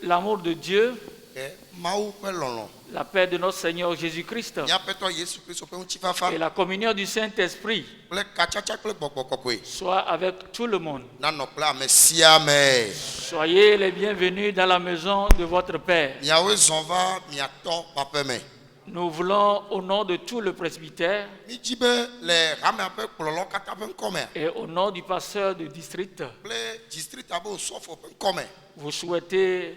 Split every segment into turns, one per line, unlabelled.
l'amour de Dieu, la paix de notre Seigneur Jésus-Christ et la communion du Saint-Esprit soit avec tout le monde. Soyez les bienvenus dans la maison de votre Père. Nous voulons, au nom de tout le presbytère et au nom du pasteur du district, vous souhaiter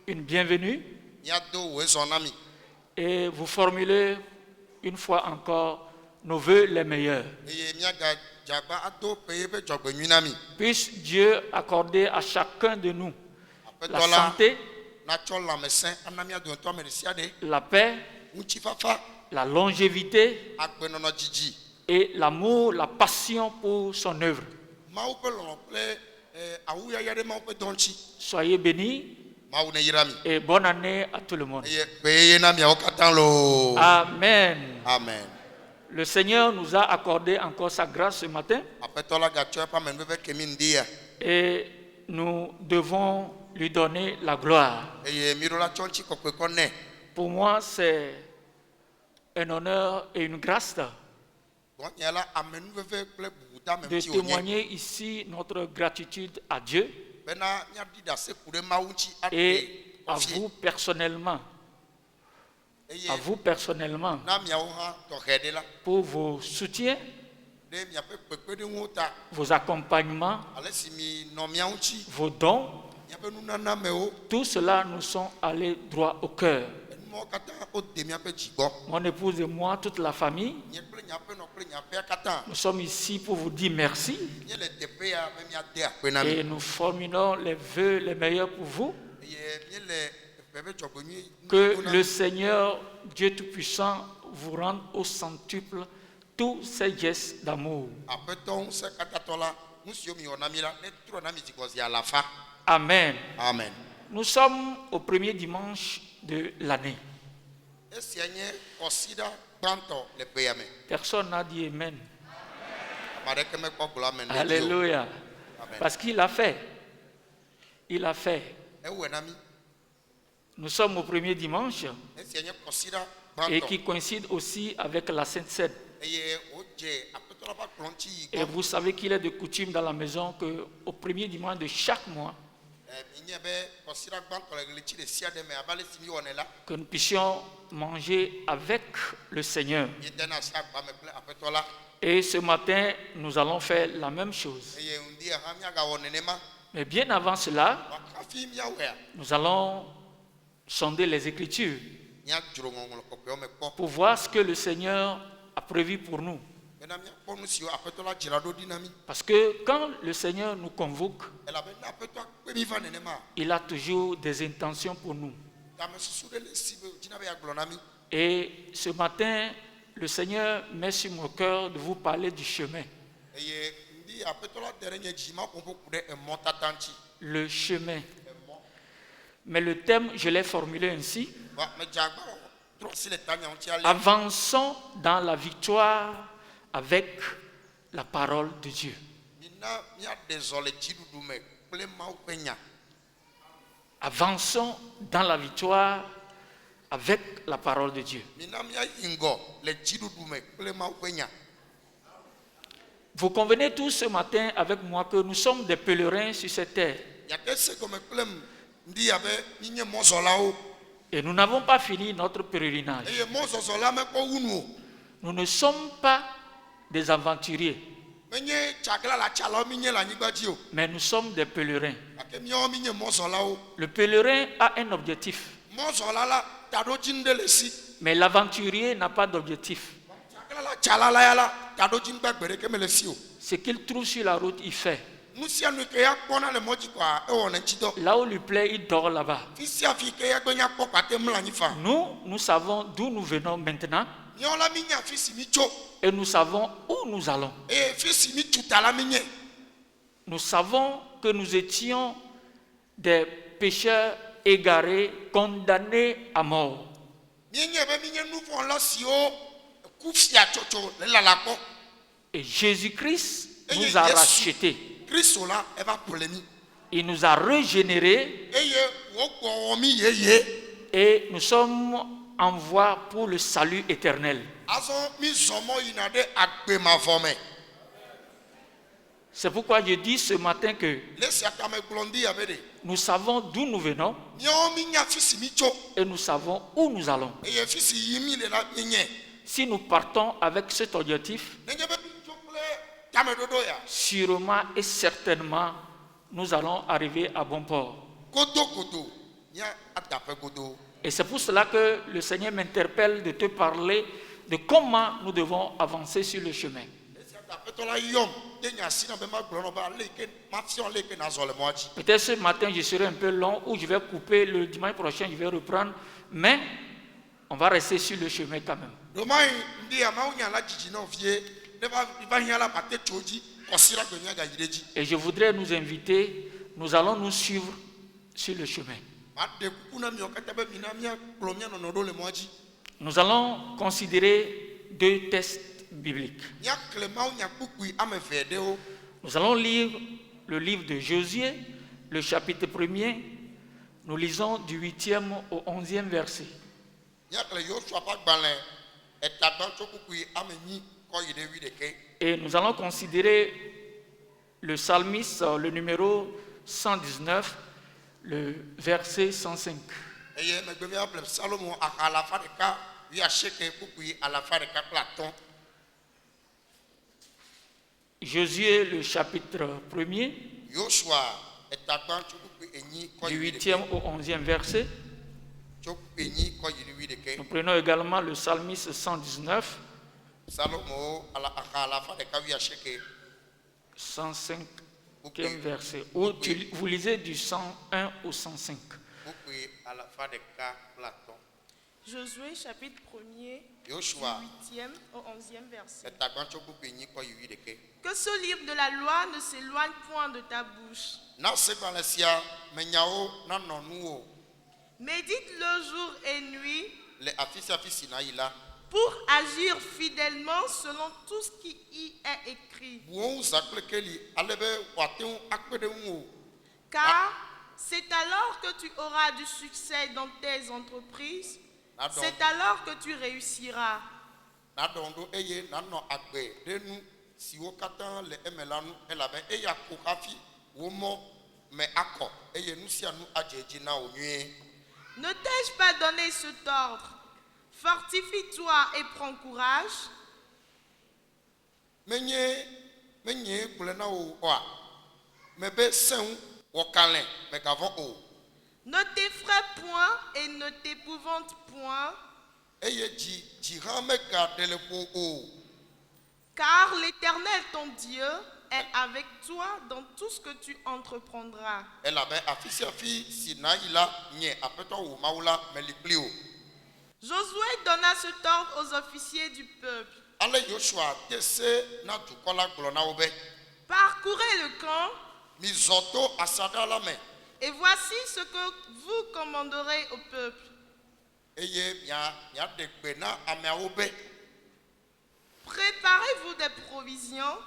une bienvenue et vous formuler une fois encore nos vœux les meilleurs. Puisse Dieu accorder à chacun de nous la santé, la paix, la longévité et l'amour, la passion pour son œuvre. Soyez bénis et bonne année à tout le monde. Amen.
Amen.
Le Seigneur nous a accordé encore sa grâce ce matin et nous devons lui donner la gloire. Pour moi, c'est un honneur et une grâce de témoigner ici notre gratitude à Dieu et à vous personnellement. Pour vos soutiens, vos accompagnements, vos dons. Tout cela nous sont allés droit au cœur. Mon épouse et moi, toute la famille, nous sommes ici pour vous dire merci et nous formulons les vœux les meilleurs pour vous. Que le Seigneur, Dieu Tout-Puissant, vous rende au centuple tous ces gestes d'amour. Amen.
Amen.
Nous sommes au premier dimanche de l'année. Personne n'a dit Amen. Alléluia.
Amen.
Parce qu'il a fait. Il a fait. Nous sommes au premier dimanche et qui coïncide aussi avec la Sainte Seine. Et vous savez qu'il est de coutume dans la maison qu'au premier dimanche de chaque mois, que nous puissions manger avec le Seigneur. Et ce matin, nous allons faire la même chose. Mais bien avant cela, nous allons sonder les Écritures pour voir ce que le Seigneur a prévu pour nous. Parce que quand le Seigneur nous convoque, il a toujours des intentions pour nous. Et ce matin, le Seigneur met sur mon cœur de vous parler du chemin. Le chemin. Mais le thème, je l'ai formulé ainsi. Avançons dans la victoire avec la parole de Dieu. Avançons dans la victoire avec la parole de Dieu. Vous convenez tous ce matin avec moi que nous sommes des pèlerins sur cette terre. Et nous n'avons pas fini notre pèlerinage. Nous ne sommes pas des aventuriers, mais nous sommes des pèlerins. Le pèlerin a un objectif, mais l'aventurier n'a pas d'objectif. Ce qu'il trouve sur la route, il fait. Là où lui plaît, il dort là-bas. Nous savons d'où nous venons maintenant. Et nous savons où nous allons. Nous savons que nous étions des pécheurs égarés, condamnés à mort. Et Jésus-Christ nous a rachetés. Il nous a régénérés et nous sommes en voie pour le salut éternel. C'est pourquoi je dis ce matin que nous savons d'où nous venons et nous savons où nous allons. Si nous partons avec cet objectif, sûrement et certainement, nous allons arriver à bon port. Et c'est pour cela que le Seigneur m'interpelle de te parler de comment nous devons avancer sur le chemin. Peut-être ce matin je serai un peu long ou je vais couper, le dimanche prochain je vais reprendre, mais on va rester sur le chemin quand même. Et je voudrais nous inviter, nous allons nous suivre sur le chemin. Nous allons considérer 2 textes bibliques. Nous allons lire le livre de Josué, le chapitre 1er. Nous lisons du 8e au 11e verset. Et nous allons considérer le psalmiste, le numéro 119, le verset 105. Josué, le chapitre 1er, du 8e au 11e verset. Nous prenons également le psalmiste 119, 105e verset. Ou vous lisez du 101 au 105.
Josué chapitre 1er, du 8e au 11e verset. Que ce livre de la loi ne s'éloigne point de ta bouche. Médite-le jour et nuit pour agir fidèlement selon tout ce qui y est écrit. Car c'est alors que tu auras du succès dans tes entreprises. C'est alors que tu réussiras. Ne t'ai-je pas donné cet ordre? Fortifie-toi et prends courage. Ne t'effraie point et ne t'épouvante point. Car l'Éternel ton Dieu est avec toi dans tout ce que tu entreprendras. Josué donna cet ordre aux officiers du peuple. Parcourez le camp. Et voici ce que vous commanderez au peuple. Préparez-vous des provisions,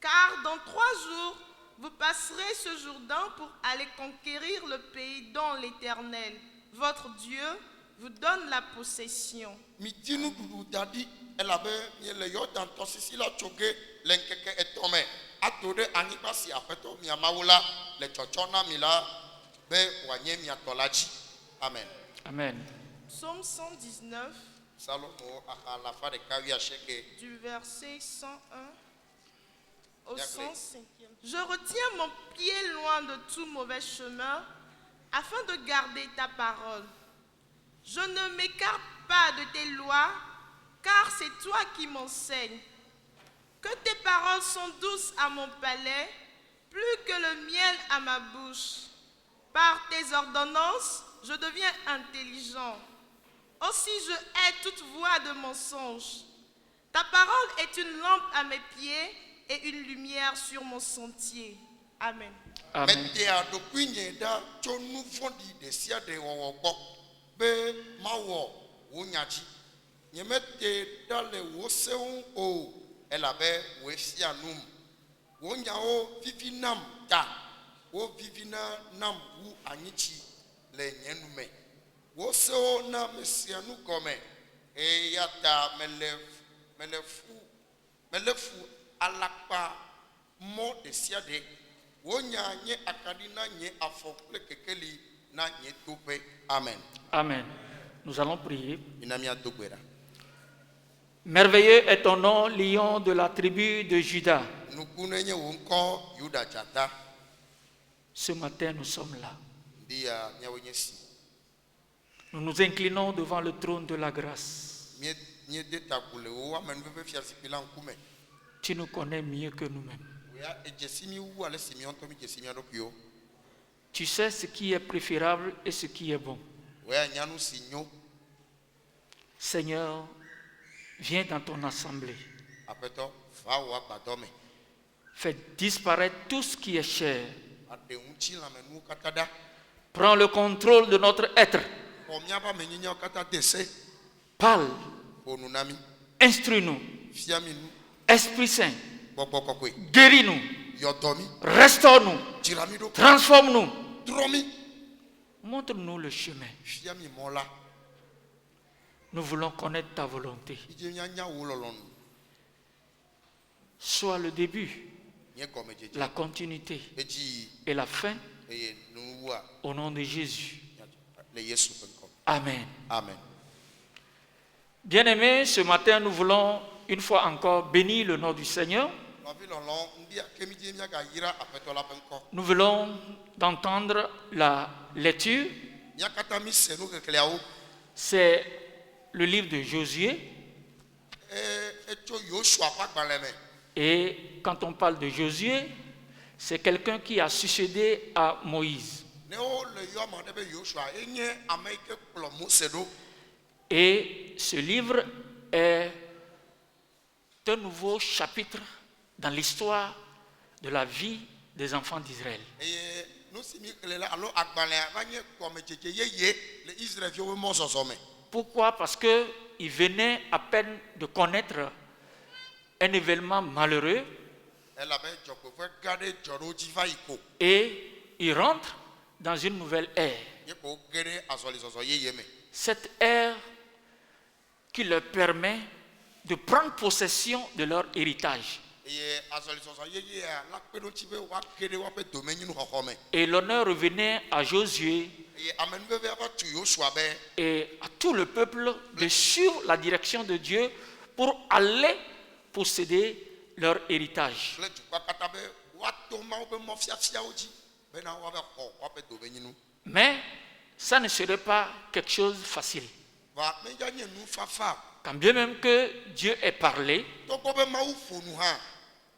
car dans 3 jours, vous passerez ce Jourdain pour aller conquérir le pays dont l'Éternel, votre Dieu, vous donne la possession.
Amen. Amen.
Psaume 119, du verset 101 au 105e. Je retiens mon pied loin de tout mauvais chemin, afin de garder ta parole. Je ne m'écarte pas de tes lois, car c'est toi qui m'enseignes. Que tes paroles sont douces à mon palais, plus que le miel à ma bouche. Par tes ordonnances, je deviens intelligent. Aussi je hais toute voix de mensonge. Ta parole est une lampe à mes pieds et une lumière sur mon sentier. Amen.
Amen.
wo vivina nam wu anyichi le nyenume wo seo na mesianu gome e yata melefu alakpa mo de siade wo nya nye akadina nye afo le kekeli na nye tope. Amen.
Amen. Nous allons prier.
Inamia dogbera.
Merveilleux est ton nom, lion de la tribu de Juda.
Nukunenye wonko Yuda jata.
Ce matin, nous sommes là.
Dia nyawenyesi.
Nous nous inclinons devant le trône de la grâce. Tu nous connais mieux que nous-mêmes. Tu sais ce qui est préférable et ce qui est bon. Seigneur, viens dans ton assemblée. Fais disparaître tout ce qui est cher. Prends le contrôle de notre être. Parle. Instruis-nous. Esprit Saint, guéris-nous. Restaure-nous. Transforme-nous. Montre-nous le chemin. Nous voulons connaître ta volonté. Sois le début, la continuité et la fin. Au nom de Jésus. Amen.
Amen.
Bien-aimés, ce matin, nous voulons une fois encore bénir le nom du Seigneur. Nous voulons entendre la lecture. C'est le livre de Josué. Et quand on parle de Josué, c'est quelqu'un qui a succédé à Moïse. Et ce livre est un nouveau chapitre dans l'histoire de la vie des enfants d'Israël. Pourquoi? Parce qu'il venait à peine de connaître un événement malheureux et il rentre dans une nouvelle ère. Cette ère qui leur permet de prendre possession de leur héritage. Et l'honneur revenait à Josué et à tout le peuple de suivre la direction de Dieu pour aller posséder leur héritage. Mais ça ne serait pas quelque chose de facile. Quand bien même que Dieu ait parlé,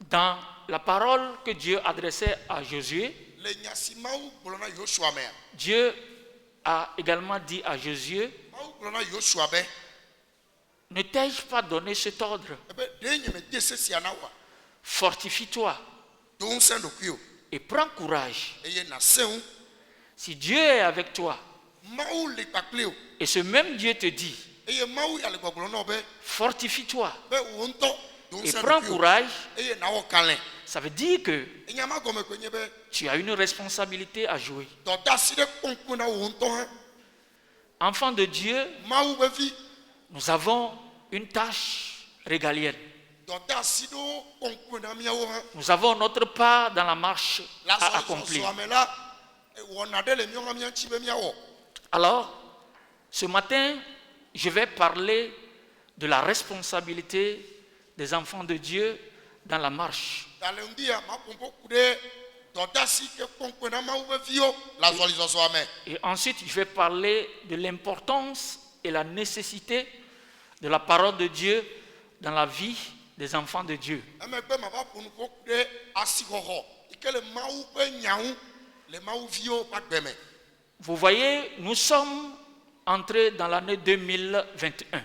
dans la parole que Dieu adressait à Josué, Dieu a également dit à Josué: ne t'ai-je pas donné cet ordre? Fortifie-toi et prends courage. Si Dieu est avec toi, et ce même Dieu te dit: fortifie-toi et prends courage, ça veut dire que tu as une responsabilité à jouer. Enfant de Dieu, nous avons une tâche régalienne. Nous avons notre part dans la marche à accomplir. Alors, ce matin, je vais parler de la responsabilité des enfants de Dieu dans la marche. Et ensuite, je vais parler de l'importance et la nécessité de la parole de Dieu dans la vie des enfants de Dieu. Vous voyez, nous sommes entrés dans l'année 2021.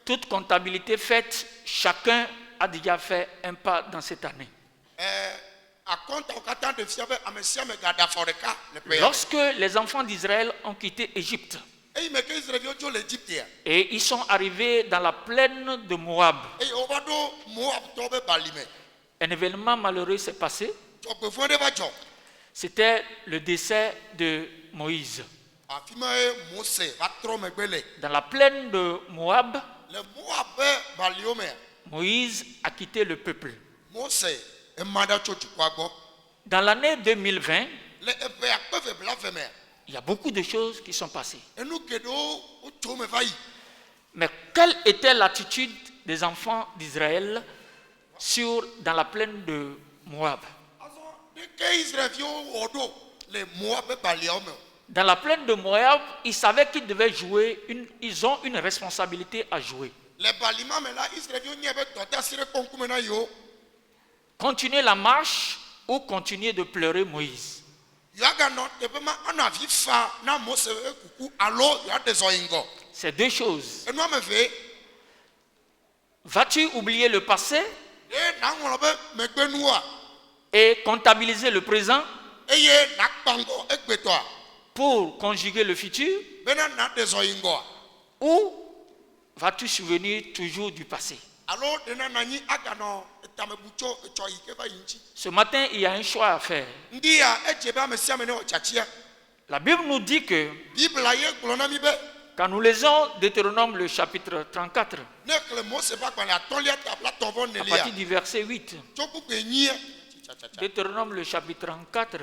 Toute comptabilité faite, chacun a déjà fait un pas dans cette année. Lorsque les enfants d'Israël ont quitté Égypte et ils sont arrivés dans la plaine de Moab, un événement malheureux s'est passé. C'était le décès de Moïse. Dans la plaine de Moab, Moïse a quitté le peuple. Dans l'année 2020, il y a beaucoup de choses qui sont passées. Mais quelle était l'attitude des enfants d'Israël dans la plaine de Moab? Dans la plaine de Moab, ils savaient qu'ils devaient jouer, ils ont une responsabilité à jouer. Continuer la marche ou continuer de pleurer Moïse. C'est deux choses. Vas-tu oublier le passé et comptabiliser le présent pour conjuguer le futur, ou vas-tu souvenir toujours du passé? Ce matin, il y a un choix à faire. La Bible nous dit que quand nous lisons Deutéronome le chapitre 34, à partir du verset 8, Deutéronome le chapitre 34,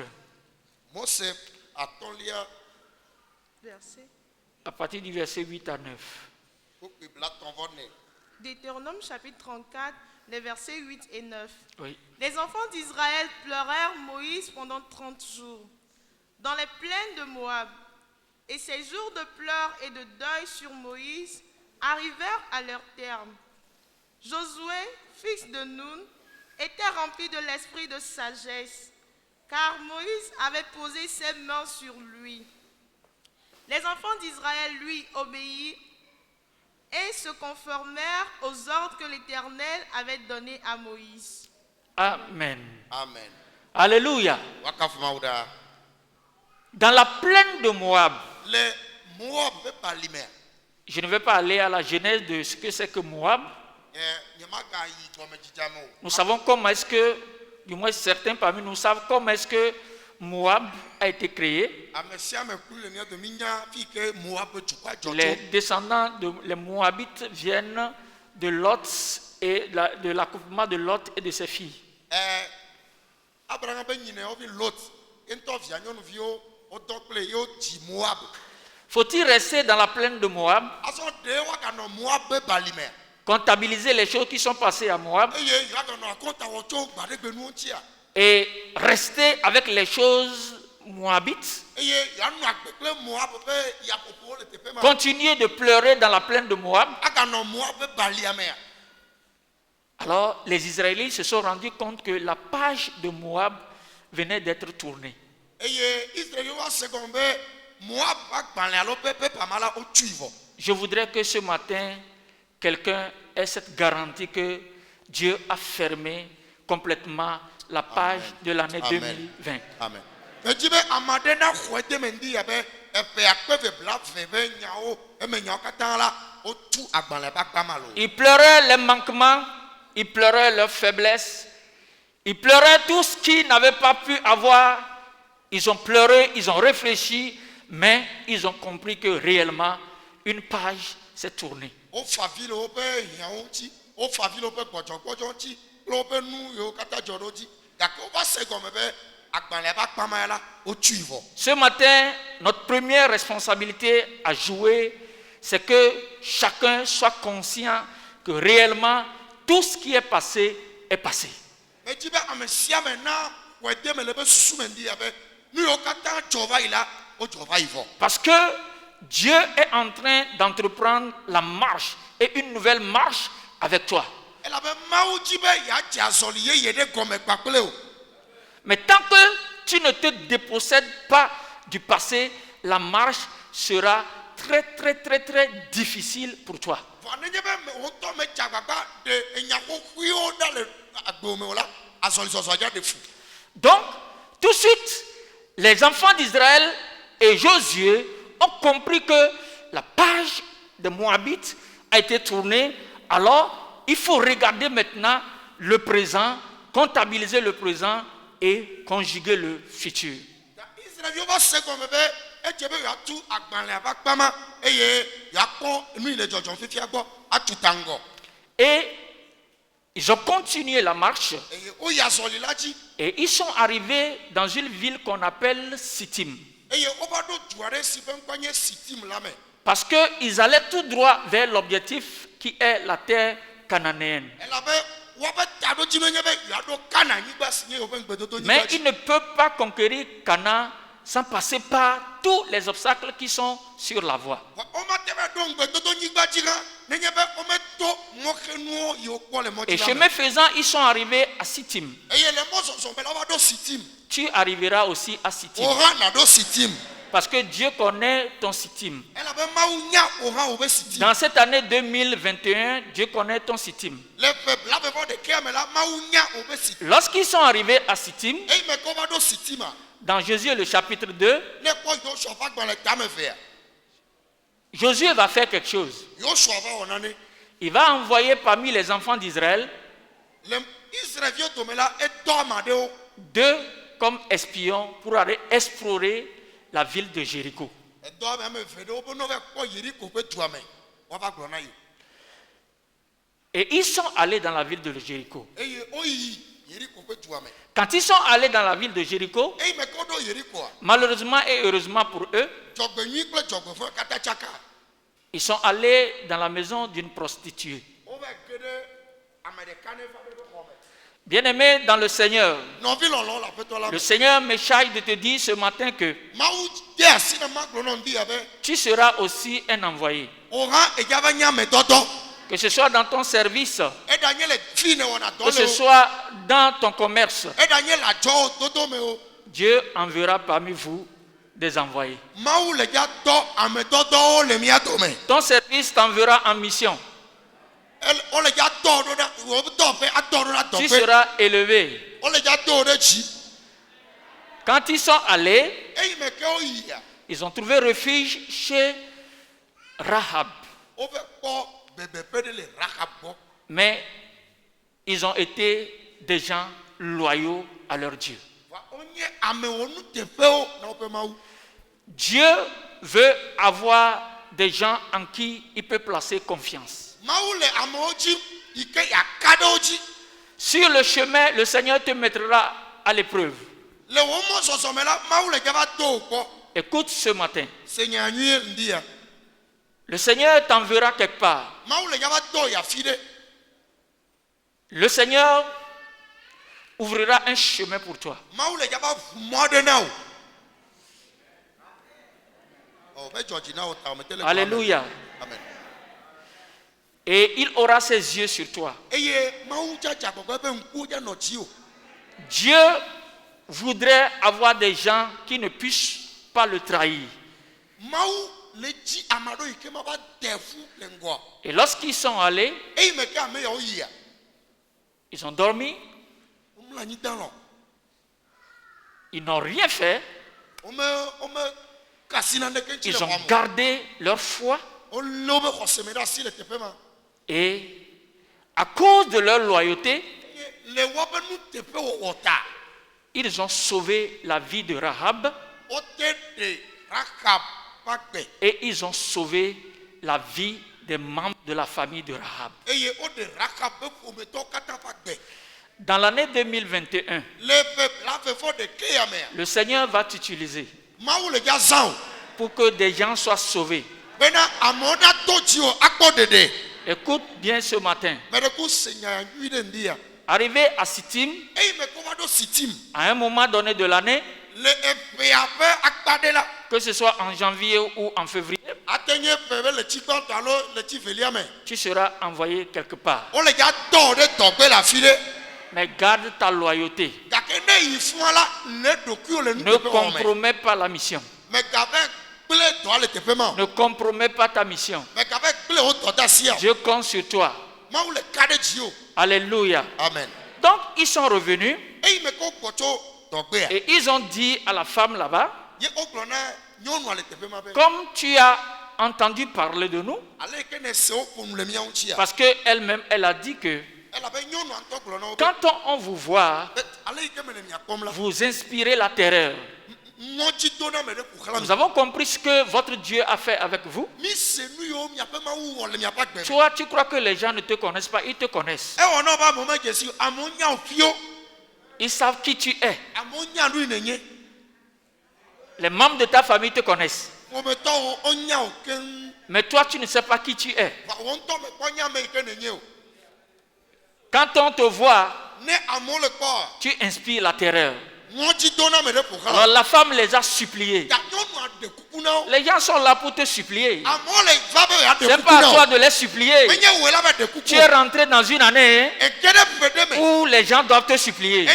à partir du verset 8 à 9.
Deutéronome chapitre 34, les versets 8 et 9.
Oui.
Les enfants d'Israël pleurèrent Moïse pendant 30 jours dans les plaines de Moab. Et ces jours de pleurs et de deuil sur Moïse arrivèrent à leur terme. Josué, fils de Nun, était rempli de l'esprit de sagesse, car Moïse avait posé ses mains sur lui. Les enfants d'Israël lui obéirent et se conformèrent aux ordres que l'Éternel avait donnés à Moïse.
Amen.
Amen.
Alléluia. Dans la plaine de Moab, je ne vais pas aller à la genèse de ce que c'est que Moab. Nous savons comment est-ce que, du moins certains parmi nous savent comment est-ce que Moab a été créé. Les descendants les Moabites viennent de Lot et de l'accouplement de Lot et de ses filles. Faut-il rester dans la plaine de Moab, comptabiliser les choses qui sont passées à Moab et rester avec les choses moabites, continuer de pleurer dans la plaine de Moab? Alors les Israélites se sont rendus compte que la page de Moab venait d'être tournée. Je voudrais que ce matin, quelqu'un ait cette garantie que Dieu a fermé complètement la page de l'année 2020.
Amen.
Ils pleuraient les manquements, ils pleuraient leurs faiblesses, ils pleuraient tout ce qu'ils n'avaient pas pu avoir. Ils ont pleuré, ils ont réfléchi, mais ils ont compris que réellement, une page s'est tournée. Ce matin, notre première responsabilité à jouer, c'est que chacun soit conscient que réellement, tout ce qui est passé est passé. Parce que Dieu est en train d'entreprendre la marche et une nouvelle marche avec toi. Mais tant que tu ne te dépossèdes pas du passé, la marche sera très très très très difficile pour toi. Donc, tout de suite, les enfants d'Israël et Josué ont compris que la page de Moabites a été tournée. Alors, il faut regarder maintenant le présent comptabiliser le présent et conjuguer le futur.
Israël va se comme bébé et tu veux tout agbanle avec pama et yako nous les jojon fifi agbo atu tango.
Et ils ont continué la marche et ils sont arrivés dans une ville qu'on appelle Sittim. Parce qu'ils allaient tout droit vers l'objectif qui est la terre cananéenne. Mais ils ne peuvent pas conquérir Canaan sans passer par tous les obstacles qui sont sur la voie. Et chemin faisant, ils sont arrivés à Sittim. Tu arriveras aussi à Sittim. Parce que Dieu connaît ton Sittim. Dans cette année 2021, Dieu connaît ton Sittim. Lorsqu'ils sont arrivés à Sittim, dans Josué le chapitre 2, Josué va faire quelque chose. Il va envoyer parmi les enfants d'Israël 2 comme espions pour aller explorer la ville de Jéricho. Et ils sont allés dans la ville de Jéricho. Quand ils sont allés dans la ville de Jéricho, malheureusement et heureusement pour eux, ils sont allés dans la maison d'une prostituée. Bien-aimé dans le Seigneur, le Seigneur me charge de te dire ce matin que tu seras aussi un envoyé. Que ce soit dans ton service, que ce soit dans ton commerce, Dieu enverra parmi vous des envoyés. Ton service t'enverra en mission. Tu seras élevé. Quand ils sont allés, ils ont trouvé refuge chez Rahab. Mais ils ont été des gens loyaux à leur Dieu. Dieu veut avoir des gens en qui il peut placer confiance. Sur le chemin, le Seigneur te mettra à l'épreuve. Écoute ce matin. Le Seigneur t'enverra quelque part. Le Seigneur ouvrira un chemin pour toi. Alléluia.
Amen.
Et il aura ses yeux sur toi. Dieu voudrait avoir des gens qui ne puissent pas le trahir. Et lorsqu'ils sont allés, ils ont dormi. Ils n'ont rien fait. Ils ont gardé leur foi. Et à cause de leur loyauté, ils ont sauvé la vie de Rahab. Et ils ont sauvé la vie des membres de la famille de Rahab. Dans l'année 2021, le Seigneur va t'utiliser pour que des gens soient sauvés. Écoute bien ce matin. Arrivé à Sittim, à un moment donné de l'année, que ce soit en janvier ou en février, tu seras envoyé quelque part. Mais garde ta loyauté. Ne compromets pas la mission. Ne compromets pas ta mission. Dieu compte sur toi. Alléluia.
Amen.
Donc ils sont revenus et ils ont dit à la femme là-bas, comme tu as entendu parler de nous, parce qu'elle-même elle a dit que Quand on vous voit, vous inspirez la terreur. Nous avons compris ce que votre Dieu a fait avec vous. Toi, tu crois que les gens ne te connaissent pas, ils te connaissent. Ils savent qui tu es. Les membres de ta famille te connaissent. Mais toi, tu ne sais pas qui tu es. Quand on te voit, tu inspires la terreur. Alors la femme les a suppliés. Les gens sont là pour te supplier. Ce n'est pas à toi de les supplier. Tu es rentré dans une année où les gens doivent te supplier.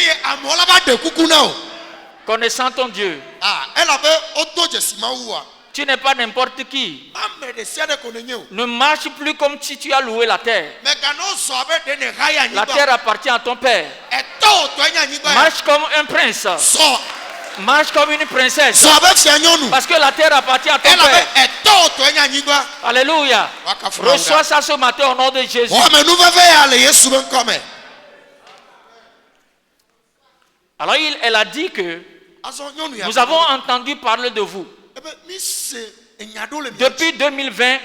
Connaissant ton Dieu. Tu n'es pas n'importe qui. Ne marche plus comme si tu as loué la terre. La terre appartient à ton père. Marche comme un prince. Marche comme une princesse. Parce que la terre appartient à ton père. Alléluia. Reçois ça ce matin au nom de Jésus. Alors elle a dit que nous avons entendu parler de vous. Depuis 2020,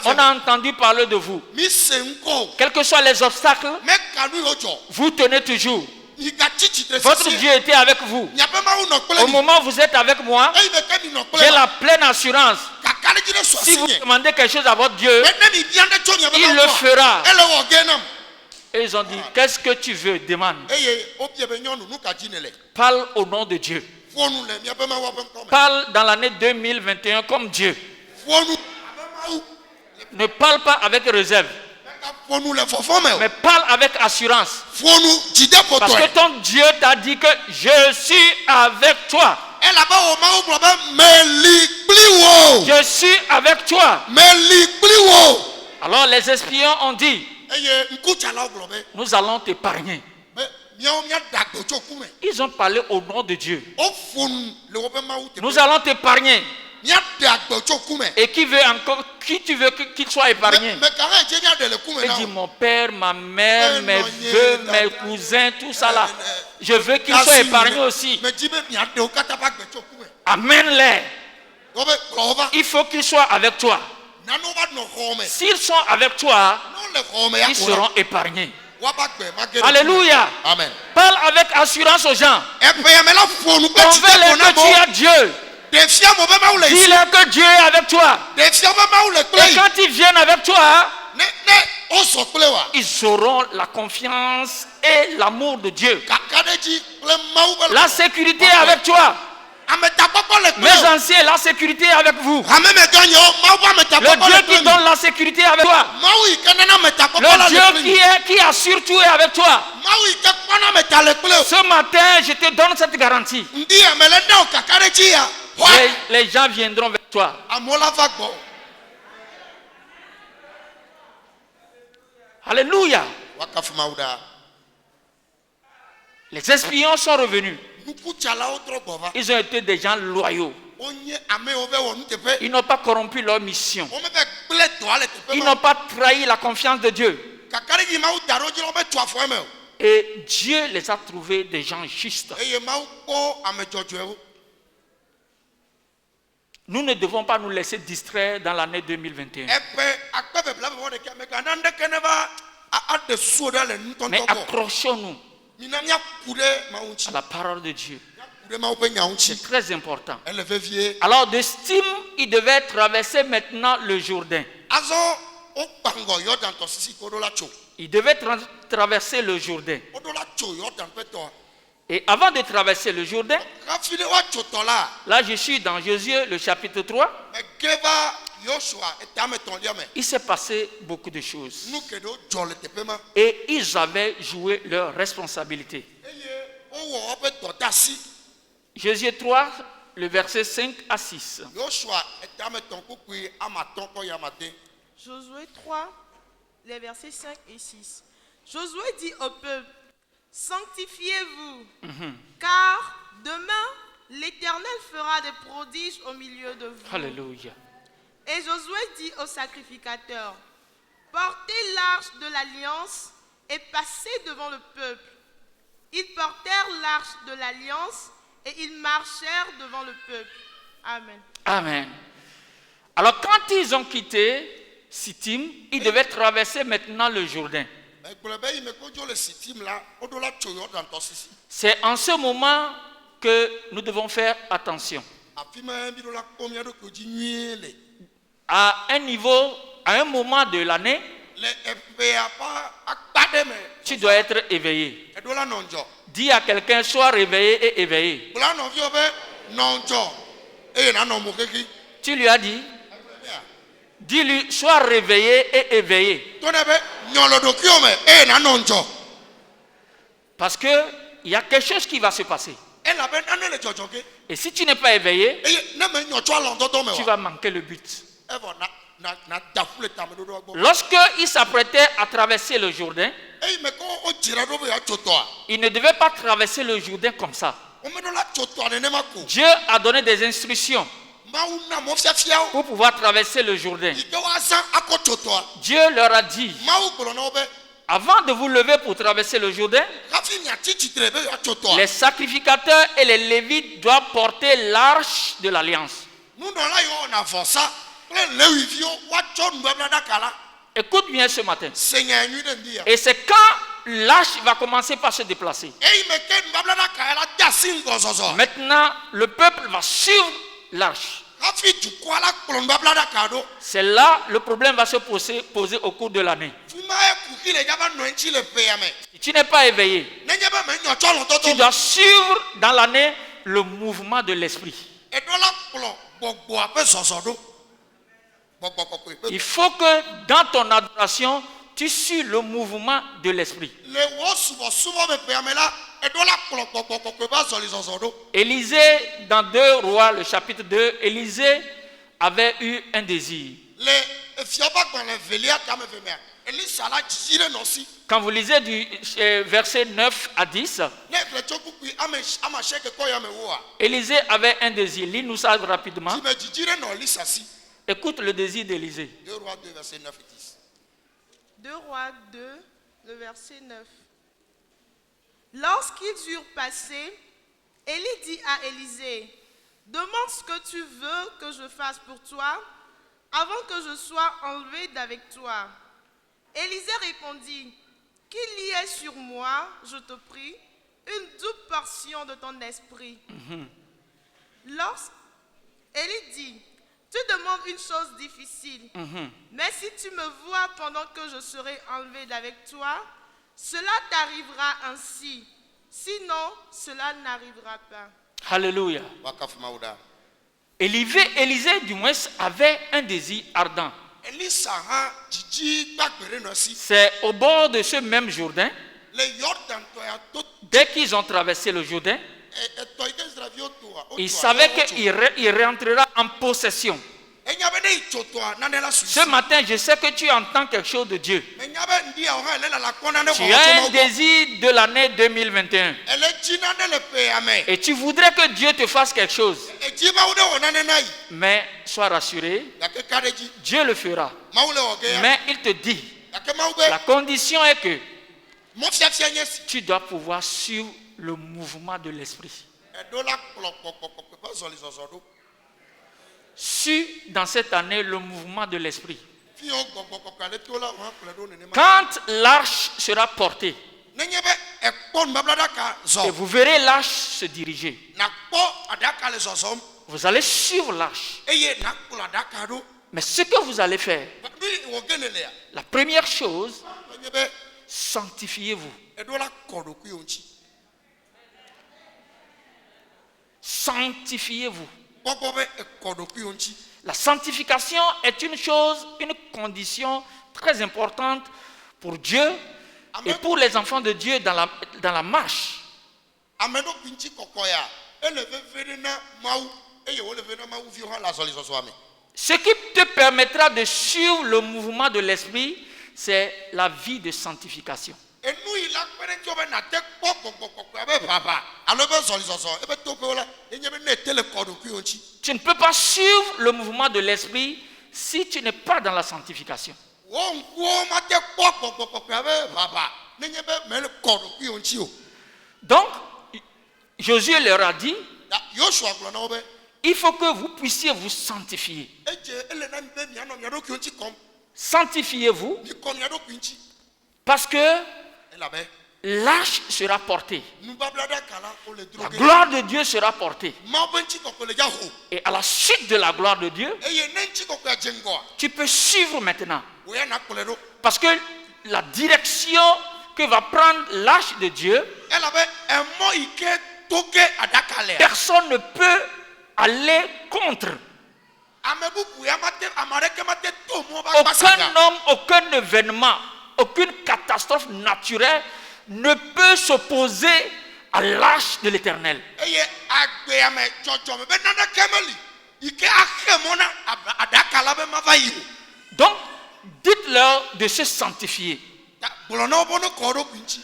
on a entendu parler de vous. Quels que soient les obstacles, vous tenez toujours. Votre Dieu était avec vous. Au moment où vous êtes avec moi, j'ai la pleine assurance. Si vous demandez quelque chose à votre Dieu, il le fera. Et ils ont dit, qu'est-ce que tu veux? Demande. Parle au nom de Dieu. Parle dans l'année 2021 comme Dieu. Ne parle pas avec réserve, mais parle avec assurance. Parce que ton Dieu t'a dit que je suis avec toi. Je suis avec toi. Alors les espions ont dit, nous allons t'épargner. Ils ont parlé au nom de Dieu. Nous allons t'épargner. Et qui tu veux qu'il soit épargné? Il dit mon père, ma mère, mes vœux, mes cousins, tout ça là. Je veux qu'ils soient épargnés aussi. Amène-les. Il faut qu'ils soient avec toi. S'ils sont avec toi, ils seront épargnés. Alléluia.
Amen.
Parle avec assurance aux gens. Convainc-les que tu as Dieu. Dis-leur que Dieu est avec toi. Et quand ils viennent avec toi, ils auront la confiance et l'amour de Dieu. La sécurité est avec toi. Mes anciens, la sécurité est avec vous. Le Dieu qui donne la sécurité est avec toi. Le Dieu qui assure tout est avec toi. Ce matin, je te donne cette garantie. Les gens viendront vers toi. Alléluia. Les espions sont revenus. Ils ont été des gens loyaux. Ils n'ont pas corrompu leur mission. Ils n'ont pas trahi la confiance de Dieu. Et Dieu les a trouvés des gens justes. Nous ne devons pas nous laisser distraire dans l'année 2021. Mais accrochons-nous à la parole de Dieu. C'est très important. Alors de Stim, il devait traverser maintenant le Jourdain. Il devait traverser le Jourdain. Et avant de traverser le Jourdain, là je suis dans Josué le chapitre 3. Il s'est passé beaucoup de choses. Et ils avaient joué leur responsabilité. Josué 3, le verset 5 à 6.
Josué 3, les versets 5 et 6. Josué dit au peuple, sanctifiez-vous, car demain l'Éternel fera des prodiges au milieu de vous.
Alléluia.
Et Josué dit aux sacrificateurs, portez l'arche de l'alliance et passaient devant le peuple. Ils portèrent l'arche de l'alliance et ils marchèrent devant le peuple. Amen.
Amen. Alors quand ils ont quitté Sittim, ils devaient traverser maintenant le Jourdain. C'est en ce moment que nous devons faire attention. À un niveau, à un moment de l'année, tu dois être éveillé. Dis à quelqu'un, sois réveillé et éveillé. Tu lui as dit? Dis-lui, sois réveillé et éveillé. Parce qu'il y a quelque chose qui va se passer. Et si tu n'es pas éveillé, tu vas manquer le but. Lorsqu'il s'apprêtait à traverser le Jourdain, il ne devait pas traverser le Jourdain comme ça. Dieu a donné des instructions pour pouvoir traverser le Jourdain. Dieu leur a dit, avant de vous lever pour traverser le Jourdain, les sacrificateurs et les Lévites doivent porter l'arche de l'alliance. Écoute bien ce matin. Et c'est quand l'arche va commencer par se déplacer. Maintenant, le peuple va suivre l'arche. C'est là le problème va se poser au cours de l'année. Si tu n'es pas éveillé, tu dois suivre dans l'année le mouvement de l'esprit. Il faut que dans ton adoration, tu suis le mouvement de l'esprit. Élisée, dans 2 Rois, le chapitre 2, Élisée avait eu un désir. Quand vous lisez du verset 9 à 10, Élisée avait un désir. Lis-nous ça rapidement. Écoute le désir d'Élisée.
2 Rois 2, verset 9 et 10.
2 Rois 2, le verset 9. Lorsqu'ils eurent passé, Élie dit à Élisée, demande ce que tu veux que je fasse pour toi avant que je sois enlevé d'avec toi. Élisée répondit, qu'il y ait sur moi, je te prie, une double portion de ton esprit. Élie dit, tu demandes une chose difficile, mais si tu me vois pendant que je serai enlevé d'avec toi, cela t'arrivera ainsi. Sinon, cela n'arrivera pas.
Alléluia. Élisée, du moins, avait un désir ardent. C'est au bord de ce même Jourdain, dès qu'ils ont traversé le Jourdain, il savait qu'il rentrera en possession. Ce matin, je sais que tu entends quelque chose de Dieu. Tu as un désir de l'année 2021. Et tu voudrais que Dieu te fasse quelque chose. Mais sois rassuré, Dieu le fera. Mais il te dit, la condition est que tu dois pouvoir suivre le mouvement de l'esprit. Suis dans cette année le mouvement de l'esprit. Quand l'arche sera portée, et vous verrez l'arche se diriger, vous allez suivre l'arche. Mais ce que vous allez faire, la première chose, sanctifiez-vous. Sanctifiez-vous. La sanctification est une chose, une condition très importante pour Dieu et pour les enfants de Dieu dans la marche. Ce qui te permettra de suivre le mouvement de l'esprit, c'est la vie de sanctification. Tu ne peux pas suivre le mouvement de l'esprit si tu n'es pas dans la sanctification.
nenye be me le kɔ ɖokui wo ŋuti o.
Donc, Josué leur a dit,
Ta Yosua gblɔ na wo be
il faut que vous puissiez vous sanctifier.
edze ele na mi be mianɔ mia ɖokui ŋuti kɔm.
Sanctifiez-vous
Mi kɔ mia ɖokui ŋuti.
parce que
Elabe
l'arche sera portée.
nubablaɖaka la wo le
La
droge.
gloire de Dieu sera portée.
Mawu be ŋutikɔkɔe le dza ho.
Et à la suite de la gloire de Dieu,
Eye ne ŋutikɔkɔea dze ŋgɔa
tu peux suivre maintenant.
wo ya na kplɔe ɖo.
Parce que la direction que va prendre l'arche de Dieu,
Elabe emɔ yi ke to ke aɖaka lea.
personne ne peut aller contre.
Ame bubu ya mate ame aɖeke mate to mɔ ba gbasa
Aucun
ga.
homme, aucun événement, aucune catastrophe naturelle ne peut s'opposer à l'arche de l'Éternel.
Eye agbea me dzɔdzɔme be naneke meli yi ke axe mɔ na aɖaka la be mava yi o.
Donc, dites-leur de se sanctifier.
Ta gblɔ na wo be ne kɔ ɖokui ŋuti.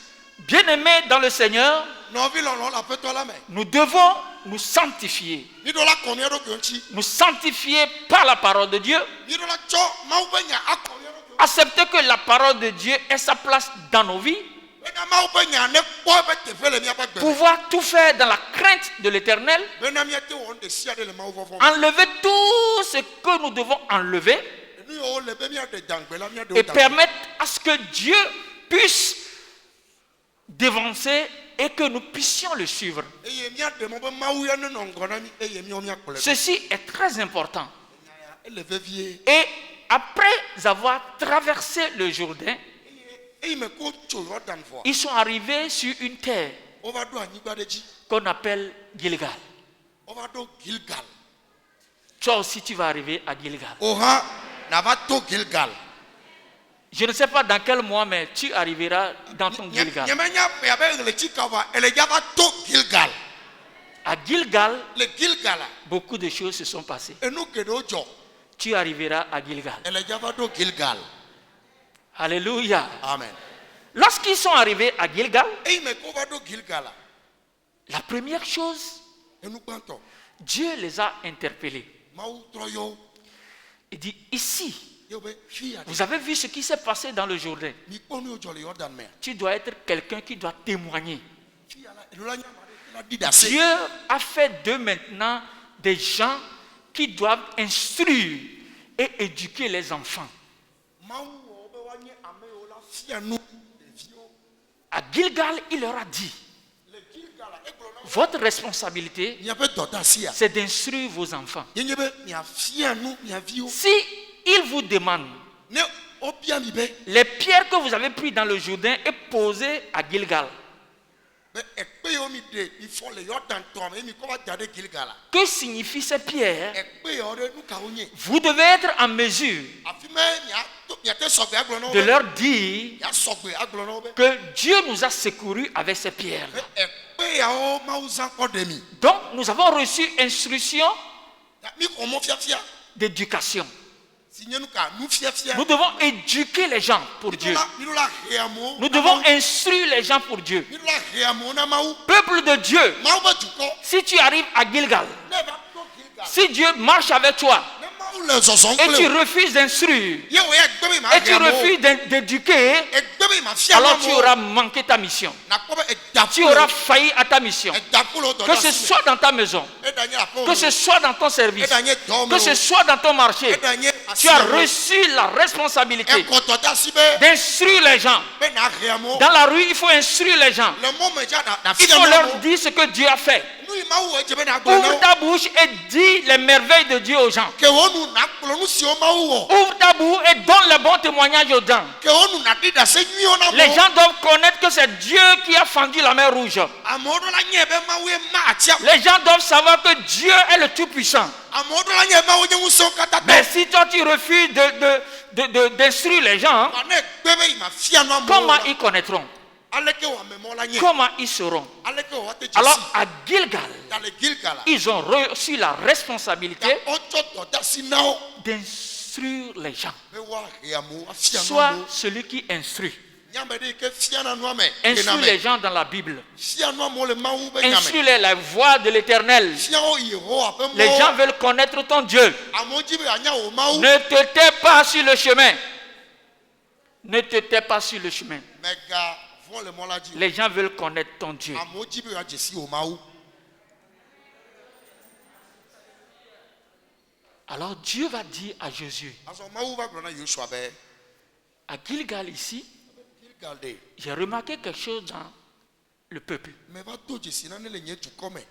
Bien-aimés dans le Seigneur,
Nɔvi lɔlɔ le aƒetɔ la me.
nous devons nous sanctifier.
Mi ɖo la kɔ mia ɖokui ŋuti.
Nous sanctifier par la parole de Dieu.
Mi ɖo la tsɔ Mawu be nya akɔ mia ɖokui ŋuti.
Accepter que la parole de Dieu ait sa place dans nos vies.
Bena Mawu be nya ne kpɔ eƒe teƒe le miaƒe gbe me.
Pouvoir tout faire dans la crainte de l'Éternel.
Bena miate wɔ nu ɖe sia ɖe le Mawu vɔvɔ me.
Enlever tout ce que nous devons enlever.
Nu yiwo le be miaɖe dangbe la miaɖe
Et
wo dangbe.
permettre à ce que Dieu puisse dévancer et que nous puissions le suivre.
Eye miaɖe mɔ be Mawu ya nenɔ ŋgɔ na mi eye miawo miakplɔe ɖo.
Ceci est très important.
Ele vevie.
Et après avoir traversé le Jourdain,
Eye me ko tso Yɔdan vɔa.
ils sont arrivés sur une terre
Wova ɖo anyigba ɖe dzi.
qu'on appelle Gilgal.
Wova ɖo Gilgal.
Toi aussi, tu vas arriver à Gilgal.
Oha nava to Gilgal.
Je ne sais pas dans quel mois, mais tu arriveras dans ton Gilgal.
Nyemenya ƒe abe ɣleti ka va ele dza va to Gilgal.
À Gilgal,
Le Gilgal la
beaucoup de choses se sont passées.
enu geɖewo dzɔ.
Tu arriveras à Gilgal.
Ele dza va ɖo Gilgal.
Alléluia.
Amen.
Lorsqu'ils sont arrivés à Gilgal,
Eye me ko va ɖo Gilgal la.
la première chose,
Enu gbãtɔ.
Dieu les a interpellés.
Mawu trɔ yɔ wo.
Il dit, ici,
Ye be fi ya.
vous avez vu ce qui s'est passé dans le Jourdain.
Mi kpɔ nu yiwo dzɔ le Yɔdan mea.
Tu dois être quelqu'un qui doit témoigner.
Fi ya la enu la nya ma ɖe la ɖi ɖe ase.
Dieu a fait d'eux maintenant des gens qui doivent instruire et éduquer les enfants.
Mawu wɔ wo be woanye ame yiwo la fia nu ɖeviwo.
À Gilgal, il leur a dit,
Le Gilgal la egblɔ na wo.
votre responsabilité,
Miaƒe dɔdeasia.
c'est d'instruire vos enfants.
Yenye be miafia nu mia viwo.
Si il vous demande
Ne wobia mi be
les pierres que vous avez prises dans le Jourdain et posées à Gilgal,
be ekpe yiwo mi ɖe mi fɔ le Yɔdan tɔ me mi kɔ va da ɖe Gilgal la.
que signifient ces pierres?
Ekpe yawo ɖe nu kawo nye.
Vous devez être en mesure
Afi me miate sɔgbe agblɔ na wo
de
be.
leur dire
Ya sɔgbe agblɔ na wo be.
que Dieu nous a secourus avec ces pierres.
Be ekpe yawo Mawu zã kɔ ɖe mi.
Donc, nous avons reçu instruction
Ta mi xɔ mɔ fiafia.
d'éducation.
Si nye nu ka nu fiafia.
Nous devons éduquer les gens pour Dieu.
Mi ɖo la he amewo.
Nous devons instruire les gens pour Dieu.
Mi ɖo la he amewo na Mawu.
Peuple de Dieu,
Mawu be dukɔ.
si tu arrives à Gilgal,
Ne va to Gilgal.
si Dieu marche avec toi
Ne Mawu le zɔzɔm
et tu
kple wo.
refuses d'instruire
Ye wo ya egbe be ma
et
he
tu
amewo.
refuses d'éduquer,
Egbe be ma fia
alors tu
amewo.
auras manqué ta mission.
Nakpɔ be edaku
Tu auras failli à ta mission.
edaku le wo
Que ce
dɔdeasi me.
soit dans ta maison,
Eɖanye aƒewo
que ce
me.
soit dans ton service,
Eɖanye dɔwɔme
que ce
wo.
soit dans ton marché,
Eɖanye
tu as
asi amewo.
reçu la responsabilité
Ekɔ dɔdeasi be
d'instruire les gens.
be na he amewo.
Dans la rue, il faut instruire les gens.
Le mɔ me dza na
Il
fia
faut leur
amewo.
dire ce que Dieu a fait.
Nu yi Mawu wɔ edze be na gblɔ na
Ouvre
wo.
ta bouche et dis les merveilles de Dieu aux gens.
Ke wo nu nakplɔ nu siwo Mawu wɔ.
Ouvre ta bouche et donne le bon témoignage aux gens.
Ke wo nu naɖi ɖase nyuiwo na
Les
amewo.
gens doivent connaître que c'est Dieu qui a fendu la mer rouge.
Amewo ɖo la nye be Mawu ye ma atsiaƒu.
Les gens doivent savoir que Dieu est le Tout-Puissant.
Amewo ɖo la nye Mawu nye ŋusẽwo katã
Mais
tɔ.
si toi tu refuses d'instruire les gens,
Wa ne gbe be yi ma fia nu amewo
comment
la.
ils connaîtront?
Aleke wɔ amemɔ la nye.
Comment ils sauront?
Aleke wɔ wate
Alors
dzesi.
à Gilgal,
Ta le Gilgal la.
ils ont reçu la responsabilité
Wotsɔ dɔdeasi na wo.
d'instruire les gens.
Be woahe amewo afia nu
Sois
amewo.
celui qui instruit.
Nyame ɖe yi ke fia na nua me.
Instruis
Yena
les
me.
gens dans la Bible.
Fia nu amewo le Mawu be nya me.
Instruis-les la voie de l'Éternel.
Fia wo Yehowa ƒe
Les gens
mɔ.
veulent connaître ton Dieu.
Amewo dzi be anya wo Mawu.
Ne te tais pas sur le chemin. Ne te tais pas sur le chemin.
Mega Avant le mot l'a dit.
Les gens veulent connaître ton Dieu.
Amewo dzi be yewoadze si wò Mawu.
Alors Dieu va dire à Jésus,
Azɔ Mawu va gblɔ na Yosua be
à Gilgal ici,
Gilgal de
j'ai remarqué quelque chose dans le peuple.
meva do dzesi nane le nye dukɔ me.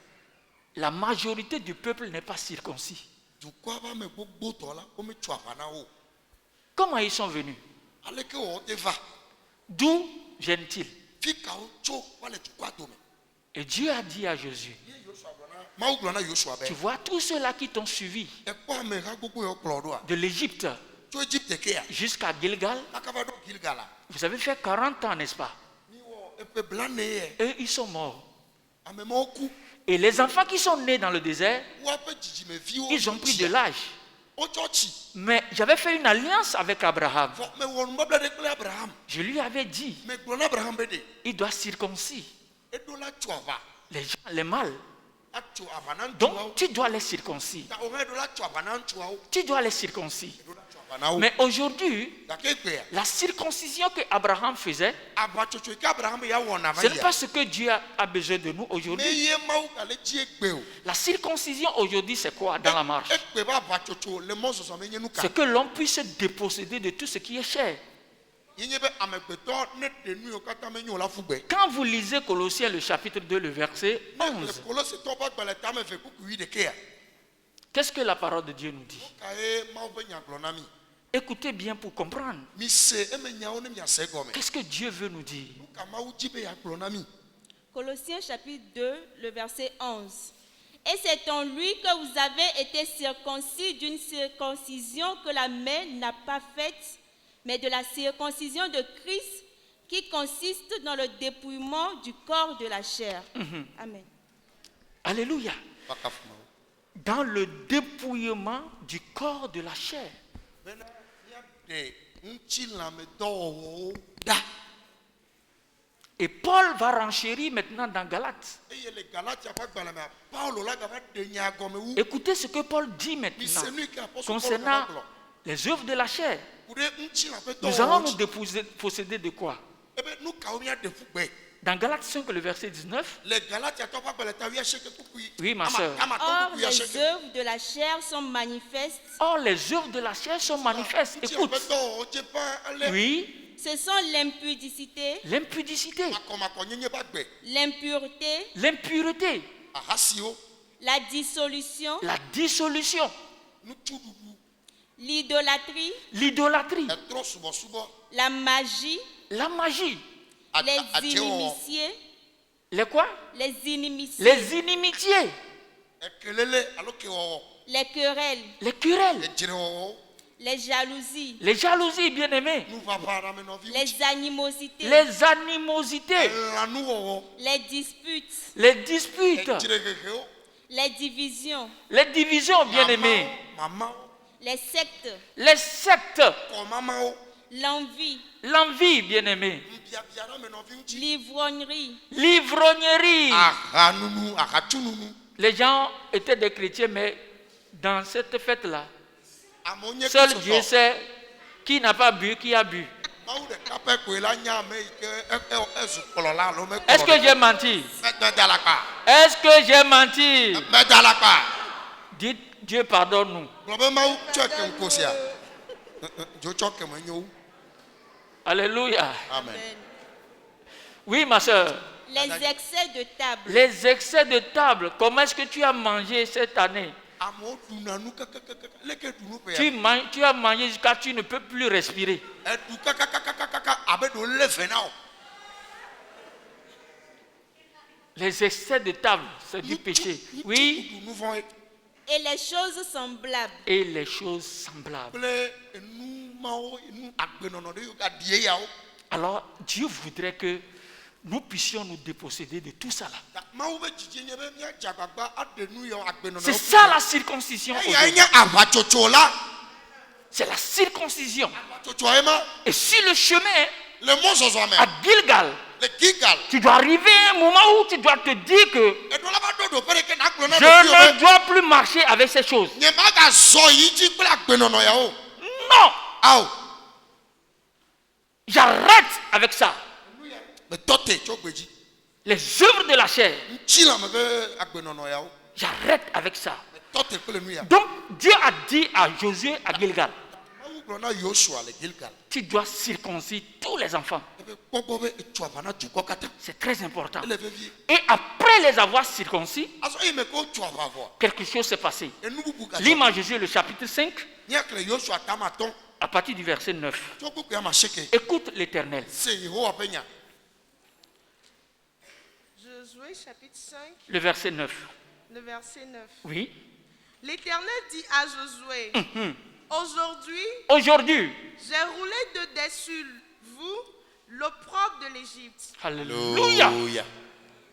La majorité du peuple n'est pas circoncis.
Dukɔa ƒe ame gbogbotɔ la wometso aʋa na wo.
Comment ils sont venus?
Aleke wɔ wote va?
D'où viennent-ils?
Fi kawo tso va le dukɔa dome.
Et Dieu a dit à Jésus,
Mawu gblɔ na Yosua
tu
be
vois tous ceux-là qui t'ont suivi
ekpɔ ameha gbogbo yawo kplɔ ɖoa.
de l'Égypte
Tso Egypte kea
jusqu'à Gilgal,
kaka va ɖo Gilgala.
vous avez fait 40 ans, n'est-ce pas?
Miwɔ eƒe blane ye.
Eux, ils sont morts.
Ame mawo ku.
Et les enfants qui sont nés dans le désert,
Woaƒe dzidzimeviwo.
ils ont pris de l'âge.
Wotsɔ tsi.
Mais j'avais fait une alliance avec Abraham.
Vɔ mewɔ nubabla ɖe kple Abraham.
Je lui avais dit,
Megblɔ na Abraham be ɖe
il doit circoncis
eɖo la tso aʋa.
les gens, les mâles.
Atso aʋa na ŋutsuawo.
Donc, tu dois les circoncis.
Ta wo hã eɖo la tso aʋa na ŋutsuawo.
Tu dois les circoncis.
Eɖo la tso aʋa na wo.
Mais aujourd'hui,
Gake egbea
la circoncision que Abraham faisait,
aʋatsotso yi ke Abraham ya wɔna va
ce n'est
yia.
pas ce que Dieu a besoin de nous
Me
aujourd'hui.
ye Mawu gale dzi egbe o.
La circoncision aujourd'hui, c'est quoi dans la marche?
Egbe be aʋatsotso le mɔzɔzɔ me nye nu ka.
C'est que l'on puisse se déposséder de tout ce qui est cher.
Ye nye be amegbetɔ ne ɖe nu yiwo katã menyo o la fu gbe.
Quand vous lisez Colossiens le chapitre 2, le verset
Ne le
11,
Kolositɔwo ƒe agbalẽ tame ve kuku 8
qu'est-ce que la parole de Dieu nous dit?
kae Mawu ƒe nya gblɔ na mi.
Écoutez bien pour comprendre.
Mise eme nyawo ne miase egɔme.
Qu'est-ce que Dieu veut nous dire?
Nu ka Mawu dzi be yeagblɔ na mi.
Colossiens chapitre 2, le verset 11. Et c'est en lui que vous avez été circoncis d'une circoncision que la main n'a pas faite, mais de la circoncision de Christ qui consiste dans le dépouillement du corps de la chair. Amen.
Alléluia.
Bakafu Mawu.
Dans le dépouillement du corps de la chair.
Bena miaɖe ŋutilãmedɔwɔwɔwo ɖa.
Et Paul va renchérir maintenant dans Galates.
Eye le Galatia ƒe agbalẽ mea, Paulo la gava ɖe nya gɔme wu.
Écoutez ce que Paul dit
Mise
maintenant
nu yi ke apɔstɔ Paulo
concernant
gava gblɔ.
les œuvres de la chair.
Ku ɖe ŋutilã ƒe
Nous allons nous
dɔwɔwɔwo dzi.
déposséder de quoi?
Ebe nu kawo miaɖe fu gbe.
Dans Galates 5, le verset 19,
Le Galatiatɔwo ƒe agbalẽ ta 8 kuku yi.
Oui, ma sœur.
Amatɔ
Or,
kuku
les
8.
œuvres de la chair sont manifestes.
or les œuvres de la chair sont manifestes.
Ŋutilã
Écoute,
ƒe dɔwɔwɔwo dze ƒã ale.
oui,
Ce sont l'impudicité,
l'impudicité,
Makɔmakɔnyenye ƒe agbe.
l'impureté,
l'impureté,
Ahasiwo.
la dissolution,
la dissolution,
Nutsuɖuɖu.
l'idolâtrie,
l'idolâtrie,
Etrɔ subɔsubɔ.
la magie,
la magie,
les
Adzewɔwɔ.
inimitiés,
les quoi?
les inimitiés,
Les inimitiés,
Ekelele alo kewɔwɔ.
les querelles,
les querelles,
Edzrewɔwɔ.
les jalousies,
les jalousies, bien-aimés,
Nu ʋaʋã ɖe amenɔviwo.
les animosités,
les animosités,
Elãnuwɔwɔ.
les disputes,
les disputes,
Edzrehehewo.
les divisions,
les divisions, bien-aimés,
Mamawo.
les sectes,
les sectes,
Kɔmamawo.
l'envie,
l'envie, bien-aimés,
Nubiabia ɖe amenɔvi ŋuti.
l'ivrognerie,
l'ivrognerie.
Ahanunu, ahatsununu.
Les gens étaient des chrétiens, mais dans cette fête-là,
Amewo nye
seul Dieu
Kristotɔ.
sait qui n'a pas bu, qui a bu.
Mawu ɖeka pɛ koe la nya ame yi ke ezu kplɔla alo mekplɔ.
Est-ce que j'ai menti?
Meda alakpa.
Est-ce que j'ai menti?
Meda alakpa.
Dites Dieu pardonne-nous.
Gblɔ be Mawu tsɔ kem kosia. Dzo tsɔ kem enyo wu.
Alléluia.
Amen.
Oui, ma soeur.
les excès de table,
Les excès de table, comment est-ce que tu as mangé cette année?
Amewo ɖuna nu kakakaka. Leke ɖu nu ƒea.
Tu as mangé jusqu'à tu ne peux plus respirer.
Eɖu kakakakaka abe ɖo lé ve na wo.
Les excès de table, c'est du péché. Oui,
Ŋutsu ɖu nu vɔ̃ ye.
et les choses semblables,
et les choses semblables.
Kple enu mawo, enu agbenɔnɔ ɖe yiwo gaɖi eyawo.
Alors, Dieu voudrait que nous puissions nous déposséder de tout ça là.
Mawu ƒe dzidzi nye be míadze agbagba aɖe nu yawo agbenɔnɔ.
C'est ça la circoncision.
Eyae
aujourd'hui.
nye aʋatsotso la.
C'est la circoncision.
Aʋatsotsoa ye ma.
Et sur le chemin
Le mɔzɔzɔ me.
à Gilgal,
Le Gilgal.
tu dois arriver à un moment où tu dois te dire que
Eɖo la va ɖo ɖoƒe ɖeke nagblɔ na
je
ɖokuiwò
ne
be.
dois plus marcher avec ces choses.
Nye magazɔ yi dzi kple agbenɔnɔ yawo.
Non,
Awo.
j'arrête avec ça.
Mais tote chokweji.
Les œuvres de la chair,
Chila me be agbenono yao.
j'arrête avec ça.
Mais tote kole nuya.
Donc, Dieu a dit à Josué à Gilgal,
Mawu glona Yoshua le Gilgal.
tu dois circoncire tous les enfants.
Ebe kokbobe etwabana juko kata.
C'est très important.
Ele vevi.
Et après les avoir circoncis,
Aso ime ko twaba vo.
quelque chose s'est passé.
Enu buka.
Lis-moi Josué le chapitre 5,
Nyakle Yoshua tamaton.
à partir du verset 9.
Chokku ya masheke.
Écoute l'Éternel.
Se Yehowa penya.
Josué chapitre 5,
Le verset 9.
le verset 9.
Oui.
L'Éternel dit à Josué, aujourd'hui,
Aujourd'hui,
j'ai roulé de dessus vous l'opprobre de l'Égypte.
alléluia.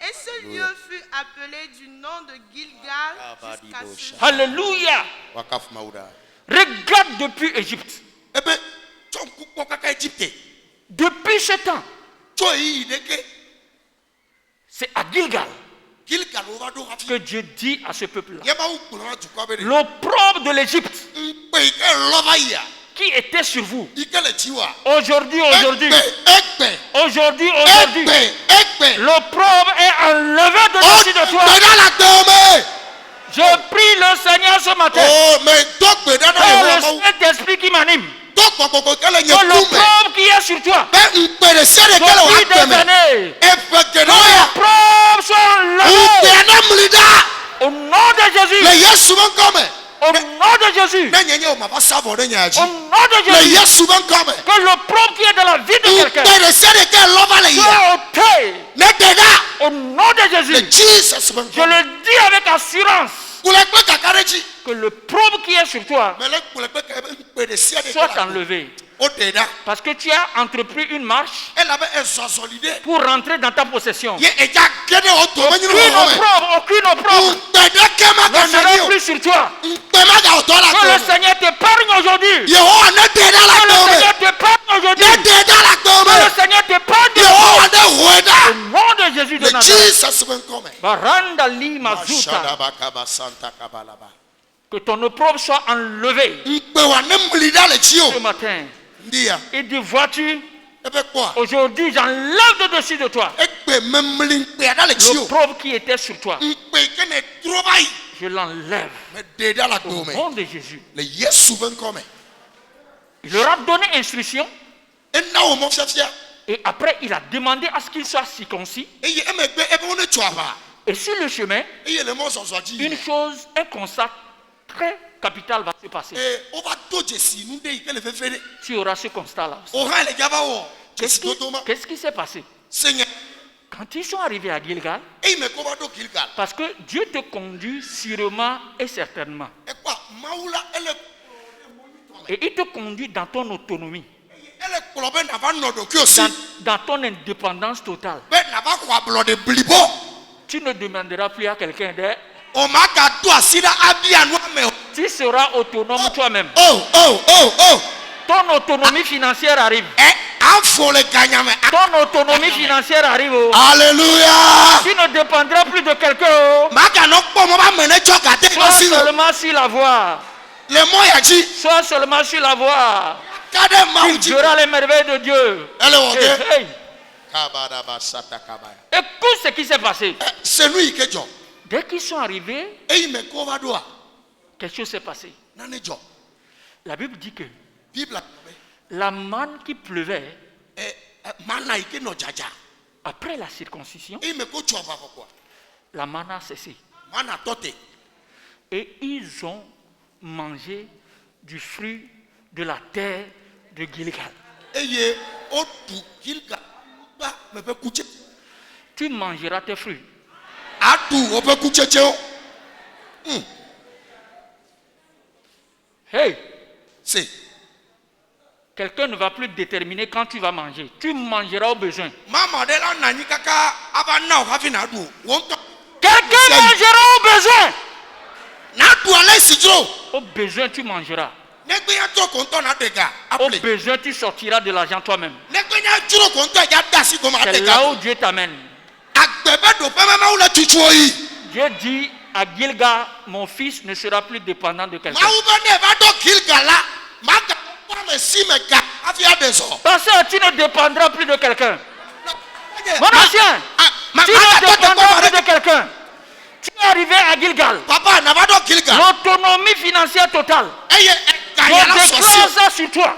Et ce lieu fut appelé du nom de Gilgal jusqu'à ce jour.
Alléluia.
Wakaf Mauda.
Regarde depuis Égypte.
Ebe chonku kokaka Egypte.
Depuis ce temps,
Choi deke.
c'est à Gilgal
Gilgal ovado hafi.
que Dieu dit à ce peuple-là.
Yeba u glona juko bere.
L'opprobre de l'Égypte
Mpe ike lovaya.
qui était sur vous.
Ike le chiwa.
Aujourd'hui,
Ekpe.
aujourd'hui,
Ekpe.
l'opprobre est enlevé de dessus de toi.
Dana la dome.
Je prie le Seigneur ce matin.
Oh, mais tokbe dana
Que
Yehowa
le
mawu.
Saint-Esprit qui m'anime.
Tokbo koko kele
Que
nyekume.
l'opprobre qui est sur toi.
Be mpe de sere kele
Depuis des
wakeme.
années.
Efeke noya.
L'opprobre soit enlevé.
Mpe na mlida.
Au nom de Jésus.
Le Yesu ban come.
Au nom de Jésus.
Na nyenye o maba savo de nyaji.
Au nom de
Le
Jésus.
Yesu ban come.
Que l'opprobre qui est dans la vie de quelqu'un
Mpe de sere kele lova le ya.
soit ôté.
Ne deda.
Au nom de
Le
Jésus.
Jesus ban
Je
come.
le dis avec assurance.
Kulekpe kakareji.
Que l'opprobre qui est sur toi
Mais le kulekpe mpe de sere
soit
kele.
enlevé.
O deda.
Parce que tu as entrepris une marche
Elle avait un zonzolide.
pour rentrer dans ta possession.
Ye eja gede o to menyu
Aucune
no home.
opprobre
Mpe de kema
ne sera
kanani.
plus sur toi.
Mpe ma ga o to la
Que le
dome.
Seigneur t'épargne aujourd'hui.
Yehowa ne deda la
Que le
dome.
Seigneur t'épargne aujourd'hui.
Ne deda la
Que le
dome.
Seigneur t'épargne
Yehowa
aujourd'hui.
ne hueda.
Au nom de Jésus de
Le
Nazareth.
Jesus ban come.
Baranda li mazuta.
Shadabakaba Santa Kabalaba.
Que ton opprobre soit enlevé
Mpe wa ne mlida le chio.
ce matin.
Ndia.
Et dis, vois-tu,
Ebe kwa.
aujourd'hui j'enlève de dessus de toi
Ekpe memli mpe ada le chio.
l'opprobre qui était sur toi.
Mpe kene trobai.
Je l'enlève
Me deda la
au
dome.
nom de Jésus.
Le Yesu ban come.
Il leur a donné instruction
Ena o mo fiafia.
et après il a demandé à ce qu'il soit circoncis.
Eye emegbe ebe one tuaba.
Et sur le chemin,
Eye le mo zonzoji.
une chose, un constat très capital va se passer.
O va to jesi nu de ikele fefere.
Tu auras ce constat-là aussi.
O ha le gaba wo.
Qu'est-ce
Jesi
qui,
totoma.
qu'est-ce qui s'est passé?
Seigneur.
Quand ils sont arrivés à Gilgal,
Eye me ko va do Gilgal.
parce que Dieu te conduit sûrement et certainement.
E kwa maula ele
Et il te conduit dans ton autonomie,
ele klobe na va nodo ki osi.
dans ton indépendance totale.
Be na va kwa blood de blibo.
Tu ne demanderas plus à quelqu'un d'aide.
O ma ka to asida abia no me.
Tu seras autonome toi-même.
Oh.
Ton autonomie financière arrive.
Afo le ganyame.
Ton autonomie financière arrive. Oh.
Alléluia.
Tu ne dépendras plus de quelqu'un. Oh.
Ma ka no po mo ba mene choka te
Sois
osi.
seulement sur la voie.
Le moya ji.
Sois seulement sur la voie.
Kade
Tu
mauji.
verras les merveilles de Dieu.
Ele wo
Hey,
ge.
hey.
Kabada ba sata kabaya.
Écoute ce qui s'est passé.
C'est lui qui jo.
Dès qu'ils sont arrivés,
Eyi me ko va do a.
quelque chose s'est passé.
Nane jo.
La Bible dit que
Bible
la manne qui pleuvait
mana ike no jaja.
après la circoncision,
Eyi me ko cho ba quoi.
la manne a cessé.
Mana tote.
Et ils ont mangé du fruit de la terre de Gilgal.
Eye o tu Gilgal ba me pe kuche.
Tu mangeras tes fruits.
Atu o pe kuche cheo.
Hey,
C'est
quelqu'un ne va plus déterminer quand tu vas manger. Tu mangeras au besoin.
Mama de la nani kaka aba na o hafi na du. Wonto.
Quelqu'un mangera au besoin.
Na du ale sijro.
Au besoin, tu mangeras.
Negbe ya to konto na dega.
Au
Appelé.
besoin, tu sortiras de l'argent toi-même.
Negbe ya juro konto ya dasi ko ma
C'est
dega.
là où Dieu t'amène.
Agbebe do pe mama ule tutu oyi.
Dieu dit à Gilgal, mon fils ne sera plus dépendant de quelqu'un.
Ma ube ne va do Gilgal la. Ma ga me si me ga afi adeso.
Parce que tu ne dépendras plus de quelqu'un. Mon ancien, tu ne dépendras plus de quelqu'un. Tu es arrivé à Gilgal.
Papa, Navado Gilgal.
L'autonomie financière totale.
Je
Je déclare ça sur toi.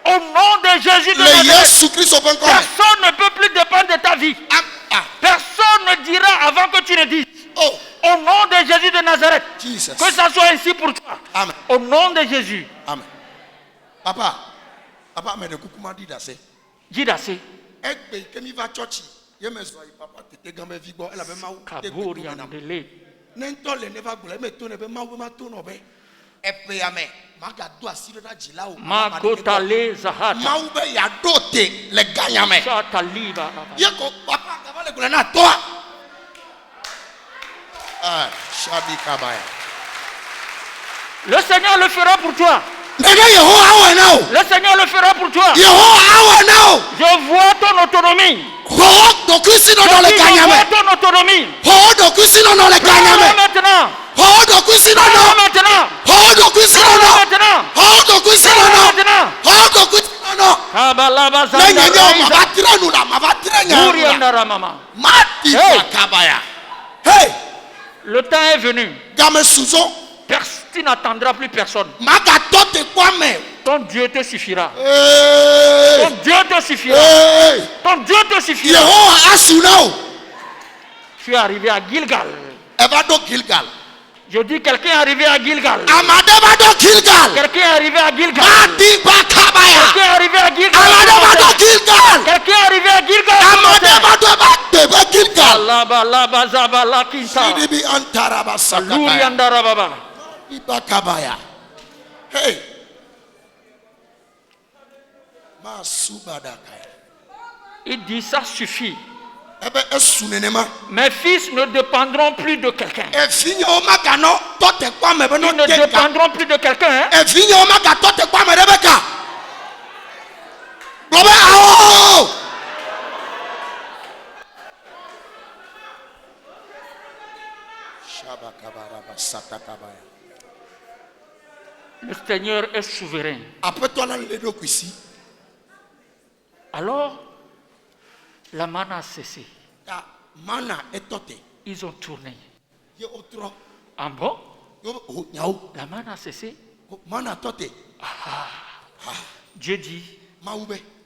Au nom de Jésus de Nazareth, personne ne peut plus dépendre de ta vie. Personne ne dira avant que tu ne dises. Au nom de Jésus de Nazareth, que ça soit ainsi pour toi.
Amen.
Au nom de Jésus.
Amen. Papa, mais de coucou m'a dit d'assez.
Dis d'assez.
Papa, t'étais grand mais vigo. Elle avait ma ou.
Kabouri andele.
N'entole ne va gouler mais tourne be ma ou ma tourne be. Et puis amen. Magado asiro na jila ou.
Makotale zahata.
Ma ou be ya dote le gagname.
Chataliba.
Yeko papa kavale gouler na toi. Ah, Shabi Kabaya.
Le Seigneur le fera pour toi.
Le Seigneur
le fera pour toi.
Je
vois ton autonomie.
Je vois ton
autonomie.
Maintenant.
Hey. Le temps est venu. Tu n'attendras plus personne. Ton Dieu te suffira. Ton Dieu te suffira. Ton Dieu te suffira. Tu es arrivé à Gilgal. Je dis quelqu'un est arrivé à Gilgal. Quelqu'un est arrivé à Gilgal. Quelqu'un est arrivé à Gilgal. Quelqu'un est arrivé à Gilgal.
Hey.
Il dit ça suffit. Mes fils ne dépendront plus de quelqu'un. Ils ne dépendront plus de quelqu'un. Le Seigneur est souverain. Alors, la manne a cessé. Ils ont tourné. Ah bon? La manne a cessé. Dieu dit,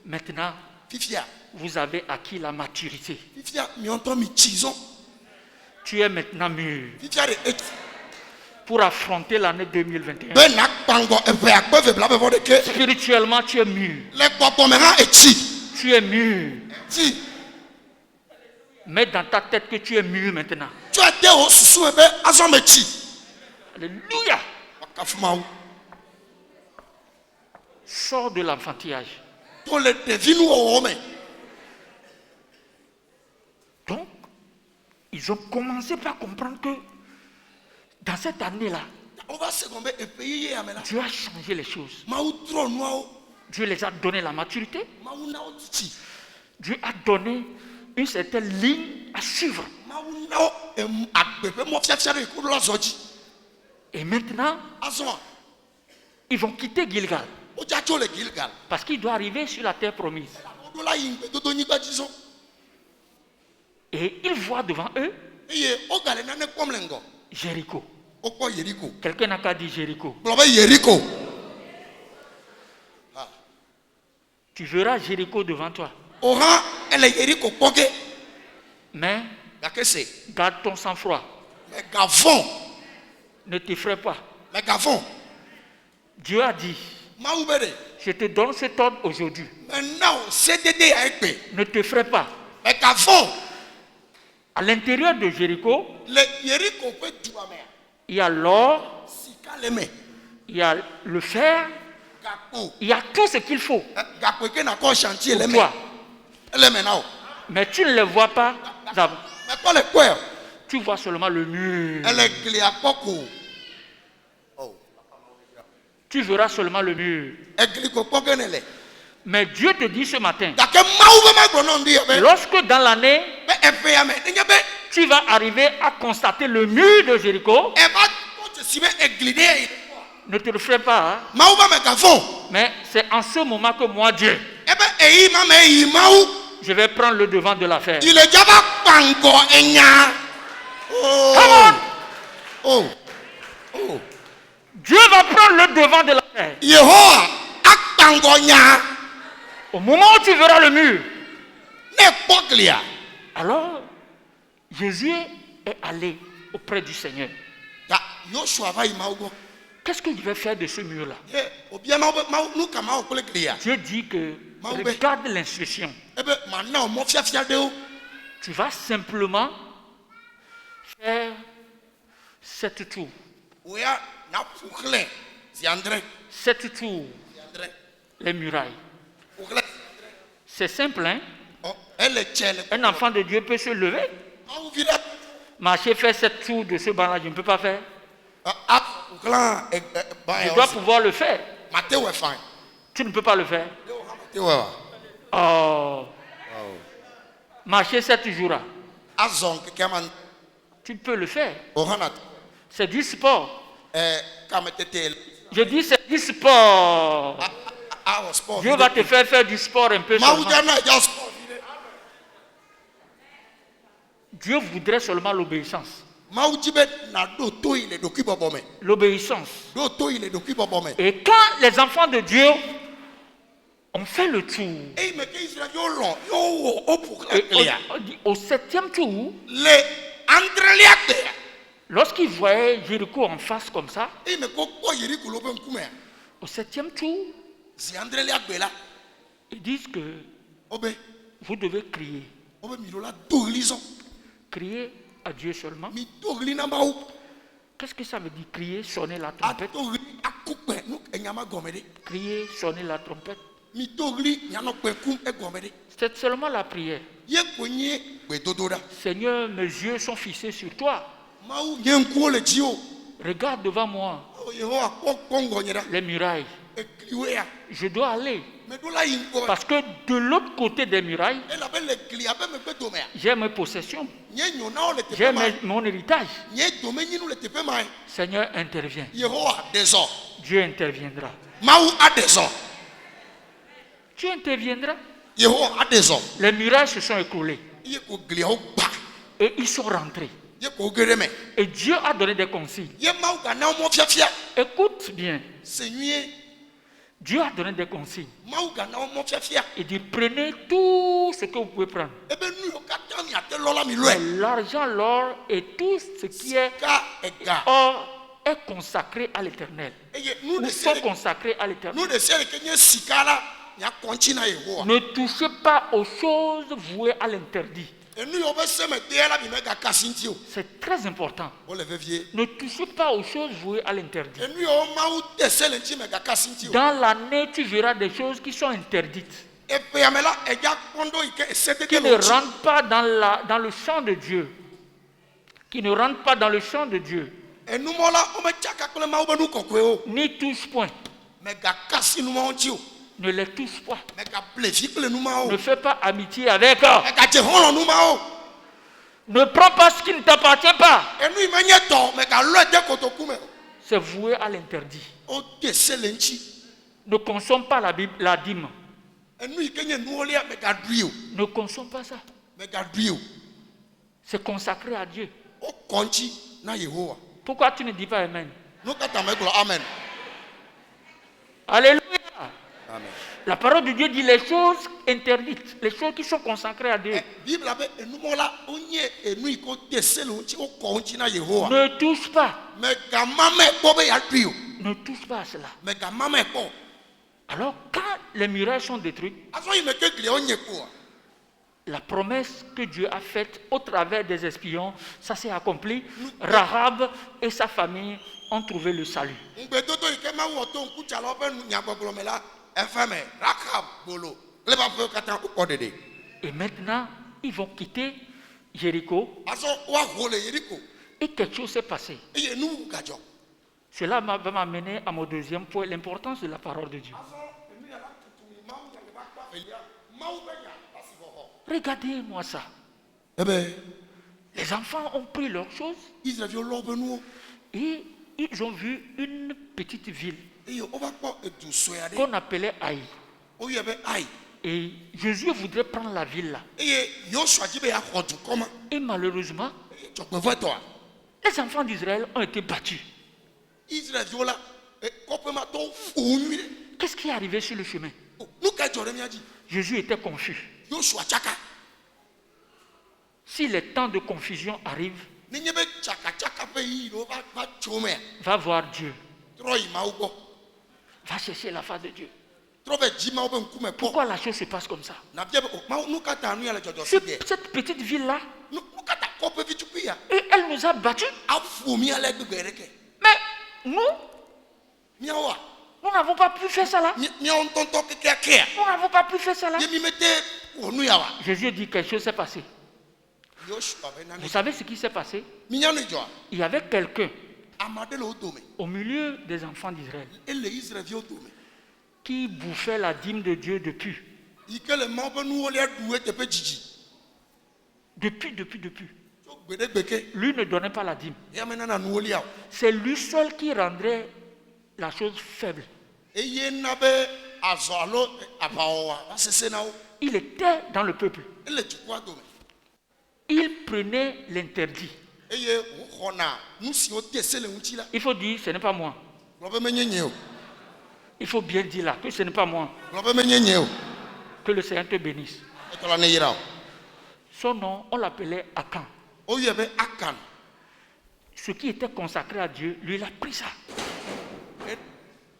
maintenant, vous avez acquis la maturité. Tu es maintenant mûr pour affronter l'année 2021. Spirituellement, tu es mûr. Tu es mûr. Mets dans ta tête que tu es mûr maintenant. Alléluia. Sors de l'enfantillage. Donc, ils ont commencé par comprendre que dans cette année-là, Dieu a changé les choses. Dieu les a donné la maturité. Dieu a donné une certaine ligne à suivre. Et maintenant, ils vont quitter Gilgal. Parce qu'il doit arriver sur la terre promise. Et ils voient devant eux Jéricho. Quelqu'un n'a qu'à dire Jéricho. Tu verras Jéricho devant toi. Mais garde ton sang-froid. Ne t'effraie pas. Dieu a dit, je te donne cet ordre aujourd'hui. Ne t'effraie pas. À l'intérieur de Jéricho, il y a l'or, il y a le fer, il y a tout ce qu'il faut pour toi. Mais tu ne le vois pas. Tu vois seulement le mur. Tu verras seulement le mur. Mais Dieu te dit ce matin, lorsque dans l'année, tu vas arriver à constater le mur de Jéricho, ne te le fais pas. Hein? Mais c'est en ce moment que moi, Dieu, Je vais prendre le devant de l'affaire.
Il est déjà pango enya.
Come
Oh. Oh.
Dieu va prendre le devant de l'affaire.
Yehowa akpango nya.
Au moment où tu verras le mur,
Ne poglia.
alors Josué est allé auprès du Seigneur.
Ya Joshua va imaugo.
Qu'est-ce qu'il va faire de ce mur-là?
Obia mau nous kama okole glia.
Dieu dit que
Maoube.
regarde l'instruction.
Ebe maintenant mo fia de o.
Tu vas simplement faire 7 tours.
Oya na pukle. Si André.
7 tours,
André.
les murailles.
Pukle.
C'est simple, hein?
Oh, elle est chelle.
Un enfant de Dieu peut se lever,
Mau vira.
marcher, faire 7 tours de ce banc-là. Je ne peux pas faire.
Ah, pukla
Je dois pouvoir le faire.
Mateo est fin.
Tu ne peux pas le faire.
Mateo est.
Oh. Marcher 7 jours.
Azon keman
Tu peux le faire.
ohanat.
C'est du sport.
Kametetel.
Je dis c'est du sport.
Our sport.
Dieu va te faire du sport un peu seulement.
Maudana ya sport.
Dieu voudrait seulement l'obéissance.
Maudibet na do to ile doki bobome.
L'obéissance.
Do to ile doki bobome.
Et quand les enfants de Dieu ont fait le tour,
Et me ke Israël yo long yo o pukla
et
clear.
au 7e tour,
Le Andrelia de.
lorsqu'ils voyaient Jéricho en face comme ça,
Et me ko yiri kulo ben kume.
au 7e tour,
Si Andrelia de là.
ils disent que
Obe
vous devez crier.
obe mirola do lison.
Crier à Dieu seulement.
Mi do lina mau.
Qu'est-ce que ça veut dire crier, sonner la trompette?
Ato akupe nu enyama gomede.
Crier, sonner la trompette.
Mi do li nyano pe kum e gomede.
C'est seulement la prière.
Ye konye be dododa.
Seigneur, mes yeux sont fixés sur toi.
Mau nyenko le jio.
Regarde devant moi
Oh Yehowa ko kongo nyera.
les murailles.
E kliwea.
Je dois aller.
Me do la inko.
Parce que de l'autre côté des murailles,
Elle appelle le client me pe do mea.
j'ai mes possessions,
Nye nyona o le
j'ai
tepe mai.
mon héritage.
Nye do me nyinu le tepe mai.
Seigneur, interviens.
Yehowa deso.
Dieu interviendra.
Mau adeso.
Tu interviendras.
Yehowa adeso.
Les murailles se sont écroulées
Ye ko glia o ba.
et ils sont rentrés.
Ye ko gereme.
Et Dieu a donné des consignes.
Ye mau ga na mo fiafia. Écoute
bien.
Seigneur,
Dieu a donné des consignes.
mau ga na mo fiafia.
Il dit prenez tout ce que vous pouvez prendre.
Ebe nu yo kata mi ate lola mi loe.
L'argent, l'or et tout ce qui est
Ka ega.
or est consacré à l'éternel.
Eye nu
Ou
de
sont
sele.
consacrés à l'éternel.
Nu de sele ke nye sikala. Nya konchi na Yehowa.
Ne touchez pas aux choses vouées à l'interdit.
Et nous, on va se mettre là, mais mega cassintio.
C'est très important.
On le vieux.
Ne touchez pas aux choses vouées à l'interdit.
Et nous, on m'a ou tessé l'intime mega cassintio.
Dans l'année, tu verras des choses qui sont interdites,
Et puis, amela, et ya kondo ike c'était
qui ne rentrent pas dans le champ de Dieu. Qui ne rentrent pas dans le champ de Dieu.
Et nous, mola, on me tchaka kole ma ou nous kokweo.
N'y touche point.
Mega cassi nous ma tio.
Ne les touche pas.
Mega plevi kole nous ma
Ne
o.
fais pas amitié avec eux.
Mega jehon nous ma o.
Ne prends pas ce qui ne t'appartient pas.
Et nous, il m'a n'y to, mega loe de kotokume.
C'est voué à l'interdit.
O tessé l'intime.
Ne consomme pas la dîme.
Et nous, il kenye nous olia mega duio.
Ne consomme pas ça.
Mega duio.
C'est consacré à Dieu.
O konchi na Yehowa.
Pourquoi tu ne dis pas Amen?
Nous kata meglo amen.
Alléluia.
Amen.
La parole de Dieu dit les choses interdites, les choses qui sont consacrées à Dieu.
Bible abe enu mola onye enu iko tessé l'unchi o konchi na Yehowa.
Ne touche pas.
Mais quand maman est ya duio.
Ne touche pas à cela.
Mais quand maman est pas.
Alors, quand les murailles sont détruites,
Aso il me que gli onye quoi.
la promesse que Dieu a faite au travers des espions, ça s'est accompli. Rahab et sa famille ont trouvé le salut.
Ngbedodo ike ma wo to nku chala obe nyagboglo me la efeme rakab bolo. Le ba fe katan ko dede.
Et maintenant, ils vont quitter Jéricho
Aso wa hole Yeriko.
et quelque chose s'est passé.
Eye nu gajo.
Cela va m'amener à mon deuxième point, l'importance de la parole de Dieu.
Aso emi ya la tutu ma u ya le ba kwa felia. Ma u be ya pasi ho ho.
Regardez-moi ça.
Ebe
Les enfants ont pris leurs choses
Israël yo lobe nu.
et ils ont vu une petite ville
Eye o ba po edu soya de.
qu'on appelait Haï.
O ye be ai.
Et Jésus voudrait prendre la ville là.
eye Yoshua dzi be yaxɔ dukɔ ma.
Et malheureusement,
Dzɔgbevɔetɔa,
les enfants d'Israël ont été battus.
Israelviwo la kɔƒe ma tɔwo fu nyui ɖe.
Qu'est-ce qui est arrivé sur le chemin?
Nu ka dzɔ ɖe mía dzi?
Jésus était confus.
Yoshua tsaka.
Si les temps de confusion arrivent,
Nenye be tsakatsaka ƒe ɣi ɖewo va tso mea,
va voir Dieu.
trɔ yi Mawu gbɔ.
Va chercher la face de Dieu.
Trɔ be dzi Mawu ƒe ŋkume kpɔ.
Pourquoi la chose se passe comme ça?
Nabia be Mawu nu ka ta nu ya le dzɔdzɔ si ɖe?
Cette petite ville-là,
Nu ka ta kɔƒe vi tukui ya?
et elle nous a battus.
Afu mía le gbegbe ɖeke.
Mais nous,
Míawoa,
nous n'avons pas pu faire ça là.
míawo ŋutɔŋutɔ kekeakea.
Nous n'avons pas pu faire ça là.
Ye mi mete wɔ nu ya wa.
Jésus dit quelque chose s'est passé.
Yoshua be nane.
Vous savez ce qui s'est passé?
Minya nu dzɔa,
Il y avait quelqu'un
ame aɖe le wo dome.
au milieu des enfants d'Israël
Ele Israelviwo dome.
qui bouffait la dîme de Dieu depuis.
Yi ke le Mawu ƒe nuwolia ɖu eteƒe dzidzi.
Depuis.
Tso gbe ɖe gbe ke.
Lui ne donnait pas la dîme.
Ya me nana nuwolia o.
C'est lui seul qui rendrait la chose faible.
Eye na be azɔ alo aʋawɔwɔa va sese na wo.
Il était dans le peuple.
Ele dukɔa dome.
Il prenait l'interdit.
Eye woxɔna nu siwo de se le ŋuti la.
Il faut dire, ce n'est pas moi.
Gblɔ be menye nye o.
Il faut bien dire là que ce n'est pas moi.
Gblɔ be menye nye o.
Que le Seigneur te bénisse.
Etɔ la ne yira o.
Son nom, on l'appelait Akan.
Oyɔe be Akan.
Ce qui était consacré à Dieu, lui, il a pris ça.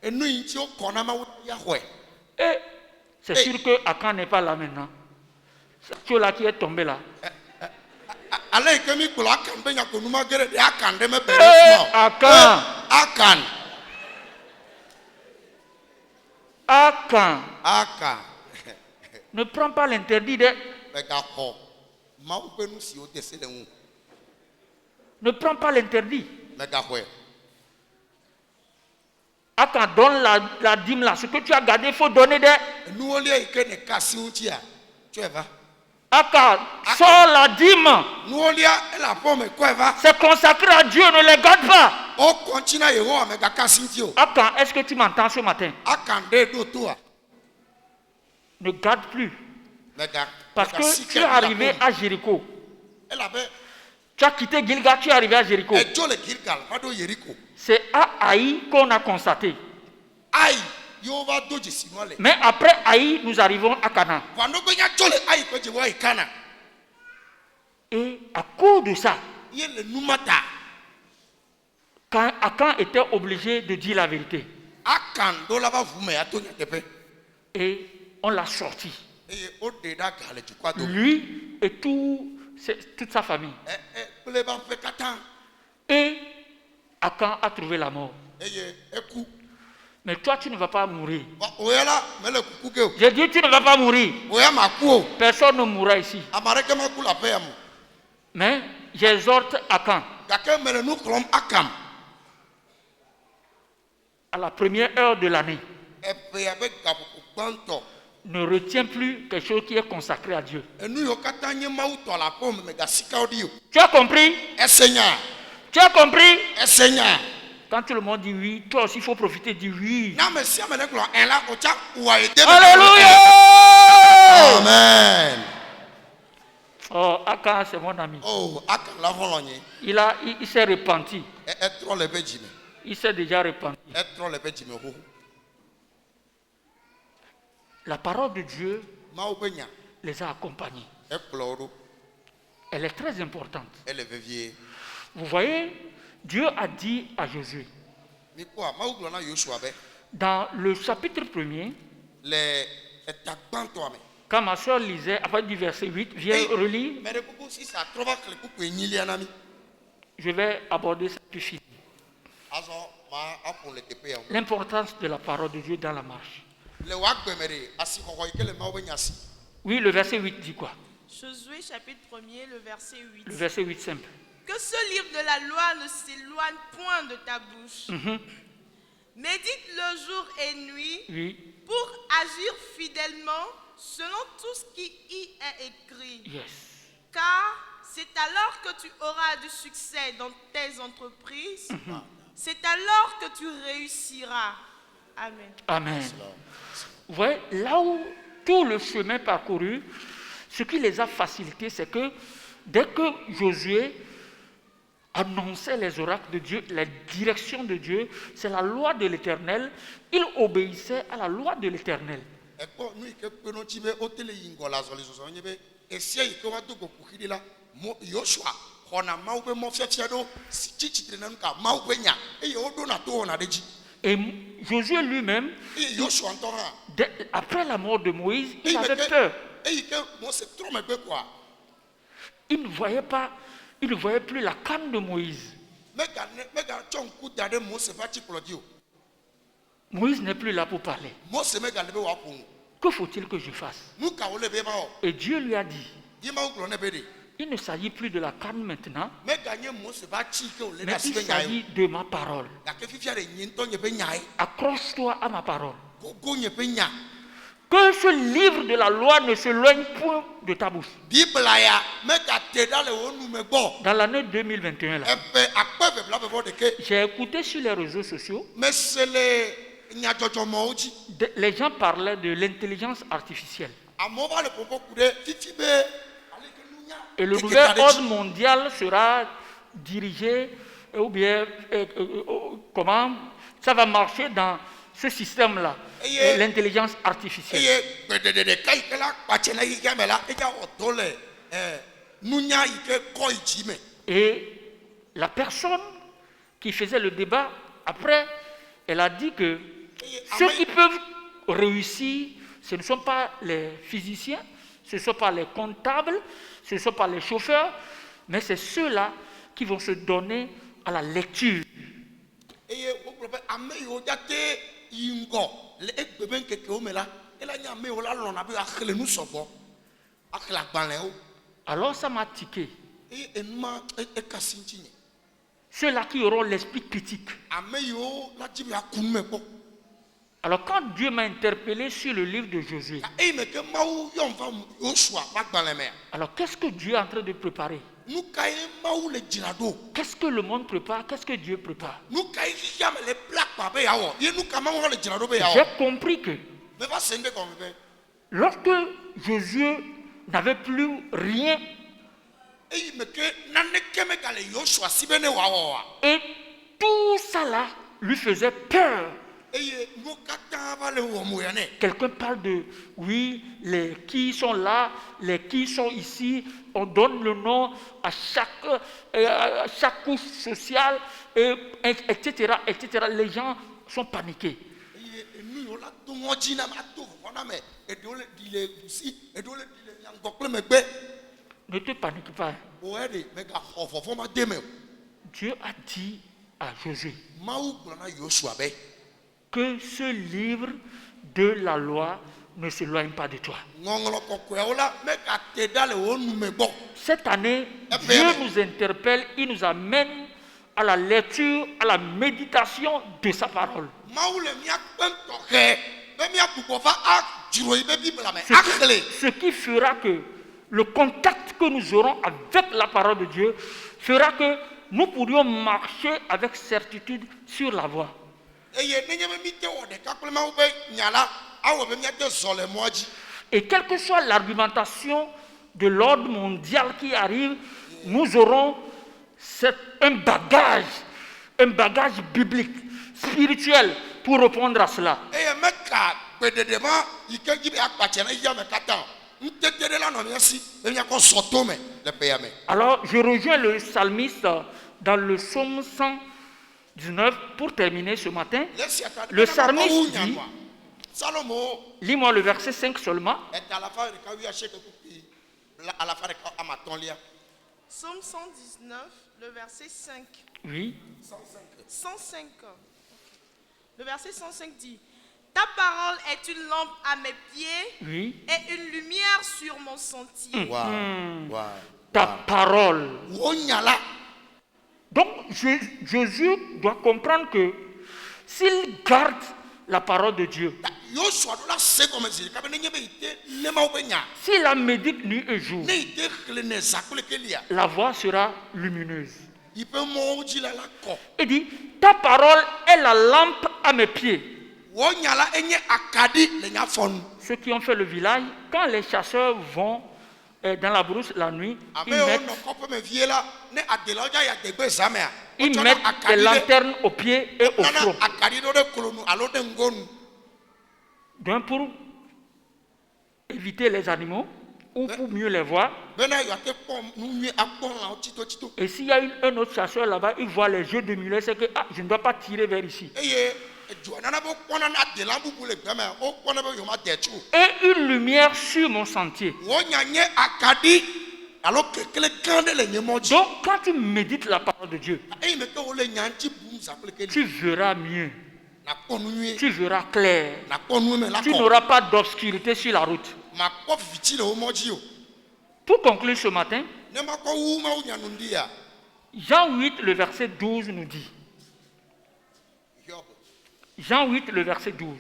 Enu yi ŋuti wokɔna Mawu ya xɔe.
Et c'est sûr que Akan n'est pas là maintenant. C'est celui-là qui est tombé là.
Ale yi ke mi kplɔ Akan be nyakonu ma ge ɖe Akan ɖe me be ɖe fima o.
Akan.
Akan.
Akan.
Akan.
Ne prends pas l'interdit de.
Megaxɔ Mawu ƒe nu siwo de se le ŋu.
Ne prends pas l'interdit.
Megaxɔe.
Akan donne la dîme là. Ce que tu as gardé, il faut donner des.
Nuwolia yi ke ne ka si ŋutia, tsɔe va.
Akan, sors la dîme.
Nuwolia ele aƒe me kɔe va.
C'est consacré à Dieu, ne les garde pas.
Wokɔntsi na Yehowa megaka si ŋuti o.
Akan, est-ce que tu m'entends ce matin?
Akan ɖe ɖo toa.
Ne garde plus.
Mega.
Parce que tu es arrivé à Jéricho.
Elabe
Tu as quitté Gilgal, tu es arrivé à Jéricho.
edzo le Gilgal va ɖo Yeriko.
C'est à Haï qu'on a constaté.
Ayi yewo va do dzesi nua le.
Mais après Haï, nous arrivons à Canaan.
Va no be nya dzo le Ayi ƒe dzewo yi Kana.
Et à cause de ça,
Ye le numata.
quand Akan était obligé de dire la vérité.
Akan ɖo la va ʋu me ato nyateƒe.
Et on l'a sorti.
Eye woɖe ɖe aga le dukɔa dome.
Lui et toute sa famille.
Kple ebe ƒe katã.
Et Akan a trouvé la mort.
Eye eku.
Mais toi, tu ne vas pas mourir.
Oya la mele kuku ke o.
J'ai dit, tu ne vas pas mourir.
Oya maku o.
Personne ne mourra ici.
Ame aɖeke maku le aƒe ya me.
Mais j'exhorte Akan,
Gake mele nu xlɔm Akam.
à la première heure de l'année,
Eƒea be gaƒoƒo gbãtɔ.
ne retiens plus quelque chose qui est consacré à Dieu.
Enu yiwo katã nye Mawu tɔ le aƒe me megasikawo ɖi o.
Tu as compris?
Ese nya.
Tu as compris?
Ese nya.
Quand tout le monde dit oui, toi aussi il faut profiter, dis oui.
Na ame sia ame ɖe gblɔ ɛn la wòtsa wòa yi de.
Alléluia!
Amen.
Oh, Akan, c'est mon ami.
Oh, Akan la xɔlɔ nye.
Il s'est repenti.
Etrɔ le eƒe dzime.
Il s'est déjà repenti.
Etrɔ le eƒe dzime xoxo.
La parole de Dieu
Mawu ƒe nya.
les a accompagnés.
Ekplɔ wo ɖo.
Elle est très importante.
Ele vevie.
Vous voyez, Dieu a dit à Josué,
Mikpɔa Mawu gblɔ na Yosua be
dans le chapitre 1er,
le eta gbãtɔa me.
quand ma soeur lisait, à partir du verset 8, viens relire,
Me ɖe kuku sisa trɔ va xlẽ kuku enyilia na mi.
je vais aborder ça plus finir.
Azɔ ma aƒo le teƒe ya o.
L'importance de la parole de Dieu dans la marche.
Le wò agbe me ɖe asixɔxɔ yi ke le Mawu ƒe nya si.
Oui, le verset 8 dit quoi?
Josué chapitre 1er, le verset 8.
Le verset 8 simple.
Que ce livre de la loi ne s'éloigne point de ta bouche. Médite-le jour et nuit
Oui,
pour agir fidèlement selon tout ce qui y est écrit.
yes.
Car c'est alors que tu auras du succès dans tes entreprises. C'est alors que tu réussiras. Amen.
Amen. Vous voyez, là où tout le chemin parcouru, ce qui les a facilités, c'est que dès que Josué annonçait les oracles de Dieu, la direction de Dieu, c'est la loi de l'Éternel, il obéissait à la loi de l'Éternel. Et Josué lui-même, après la mort de Moïse, il avait peur. Il ne voyait plus la canne de Moïse. Moïse n'est plus là pour parler. Que faut-il que je fasse? Et Dieu lui a dit, il ne s'agit plus de la canne maintenant, mais il s'agit de ma parole. Accroche-toi à ma parole. Que ce livre de la loi ne s'éloigne point de ta bouche. Dans l'année 2021, là, j'ai écouté sur les réseaux sociaux, les gens parlaient de l'intelligence artificielle. Et le nouvel ordre mondial sera dirigé, ou bien comment ça va marcher dans ce système-là, l'intelligence artificielle. Et la personne qui faisait le débat, après, elle a dit que ceux qui peuvent réussir, ce ne sont pas les physiciens, ce ne sont pas les comptables, ce ne sont pas les chauffeurs, mais c'est ceux-là qui vont se donner à la lecture. Alors ça m'a tiqué. Ceux-là qui auront l'esprit critique. Alors quand Dieu m'a interpellé sur le livre de Josué, alors qu'est-ce que Dieu est en train de préparer? Qu'est-ce que le monde prépare? Qu'est-ce que Dieu prépare? J'ai compris que lorsque Josué n'avait plus rien, et tout ça là lui faisait peur. Quelqu'un parle de, oui, les qui sont là, les qui sont ici, on donne le nom à chaque couche sociale, etc., etc. Les gens sont paniqués. Ne te panique pas. Dieu a dit à Josué que ce livre de la loi ne s'éloigne pas de toi. Cette année, Dieu nous interpelle, il nous amène à la lecture, à la méditation de sa parole. Ce qui fera que le contact que nous aurons avec la parole de Dieu fera que nous pourrions marcher avec certitude sur la voie. Et quelle que soit l'argumentation de l'ordre mondial qui arrive, nous aurons un bagage biblique, spirituel pour répondre à cela. Alors, je rejoins le psalmiste dans le psaume 119 pour terminer ce matin. Le psalmiste dit, lis-moi le verset 5 seulement.
Psaume 119, le verset 5.
Oui.
105. Le verset 105 dit, ta parole est une lampe à mes pieds,
oui,
et une lumière sur mon sentier.
Ta parole. Donc Jésus doit comprendre que s'il garde la parole de Dieu, s'il la médite nuit et jour, la voie sera lumineuse. Il dit, ta parole est la lampe à mes pieds. Ceux qui ont fait le village, quand les chasseurs vont dans la brousse la nuit, ils mettent des lanternes aux pieds et au front. Donc pour éviter les animaux ou pour mieux les voir. Et s'il y a un autre chasseur là-bas, il voit les yeux de mulet, c'est que je ne dois pas tirer vers ici. Et une lumière sur mon sentier. Donc quand tu médites la parole de Dieu, tu verras mieux. Tu verras clair. Tu n'auras pas d'obscurité sur la route. Pour conclure ce matin, Jean 8, le verset 12 nous dit. Jean 8, le verset 12.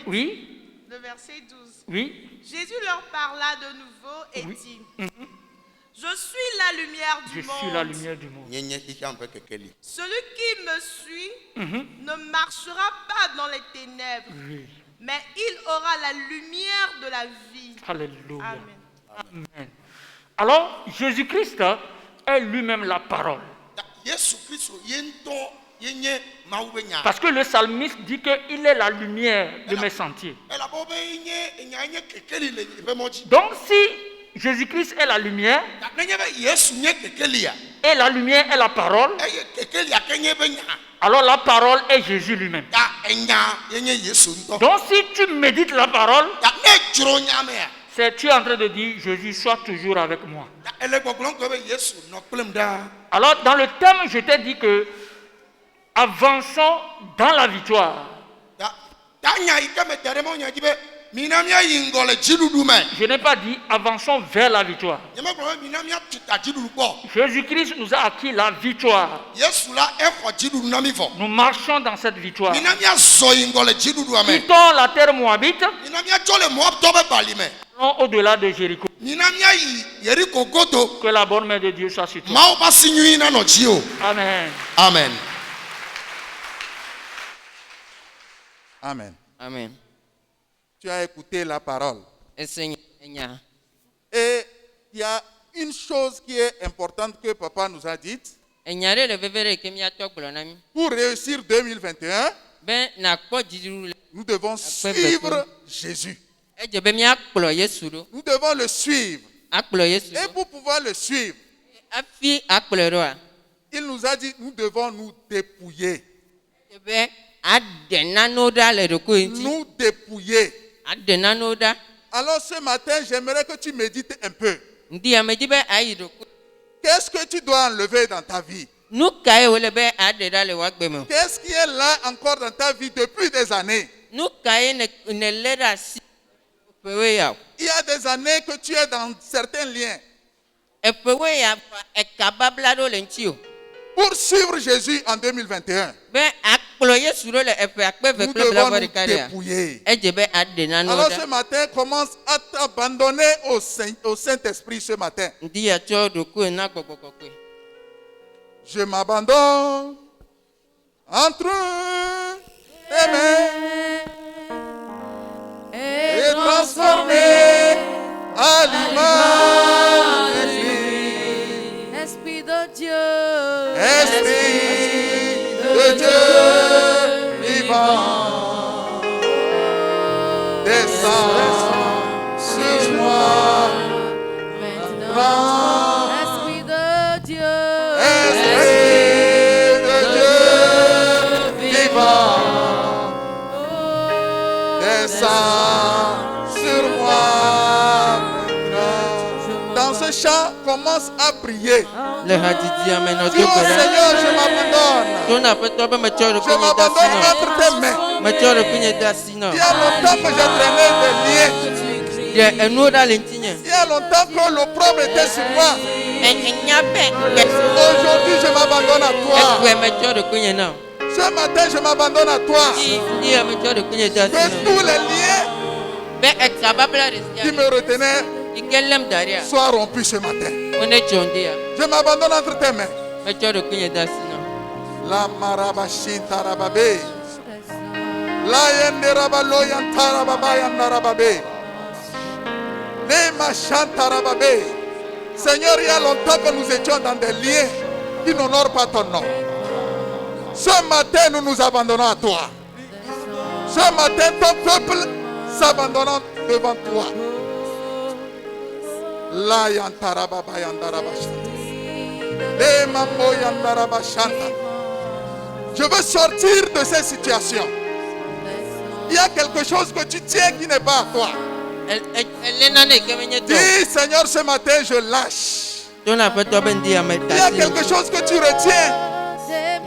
Oui.
Le verset 12.
Oui.
Jésus leur parla de nouveau et dit, je suis la lumière du monde.
Je suis la lumière du monde.
Celui qui me suit ne marchera pas dans les ténèbres, mais il aura la lumière de la vie.
Alléluia.
Amen.
Amen. Alors, Jésus-Christ est lui-même la parole. Parce que le psalmiste dit qu'il est la lumière de mes sentiers. Donc si Jésus-Christ est la lumière, et la lumière est la parole, alors la parole est Jésus lui-même. Donc si tu médites la parole, tu es en train de dire, Jésus, sois toujours avec moi. Alors dans le thème, je t'ai dit que avançons dans la victoire. Je n'ai pas dit avançons vers la victoire. Jésus-Christ nous a acquis la victoire. Nous marchons dans cette victoire. Quittons la terre moabite. Allons au-delà de Jéricho. Que la bonne main de Dieu soit sur toi. Amen.
Amen.
Amen.
Amen.
Tu as écouté la parole.
Et
il y a une chose qui est importante que papa nous a dite. Pour réussir 2021, nous devons suivre Jésus. Nous devons le suivre. Et pour pouvoir le suivre, il nous a dit nous devons nous dépouiller. Nous dépouiller. Alors ce matin, j'aimerais que tu médites un peu. Qu'est-ce que tu dois enlever dans ta vie? Qu'est-ce qui est là encore dans ta vie depuis des années? Il y a des années que tu es dans certains liens. Pour suivre Jésus en 2021, nous devons nous dépouiller. Alors ce matin, commence à t'abandonner au Saint-Esprit ce matin. Je m'abandonne entre tes mains et transformé à l'image de Dieu.
Esprit de Dieu.
Esprit de Dieu vivant, descends sur moi maintenant.
Esprit de Dieu.
Esprit de Dieu vivant, descends sur moi maintenant. Dans ce chant, commence à prier. Dis au Seigneur, je m'abandonne. Je m'abandonne entre tes mains. Il y a longtemps que j'ai traîné des liens. Il y a longtemps que l'opprobre était sur moi. Aujourd'hui, je m'abandonne à toi. Ce matin, je m'abandonne à toi. Que tous les liens qui me retenaient soient rompus ce matin. Je m'abandonne entre tes mains. La marabashinta rababe. La yenderabalo yantara baba yandarababe. Le machanta rababe. Seigneur, il y a longtemps que nous étions dans des liens qui n'honorent pas ton nom. Ce matin, nous nous abandonnons à toi. Ce matin, ton peuple s'abandonne devant toi. La yantara baba yandarabashanta. Le mambo yandarabashanta. Je veux sortir de cette situation. Il y a quelque chose que tu tiens qui n'est pas à toi. Dis, Seigneur, ce matin, je lâche. Il y a quelque chose que tu retiens,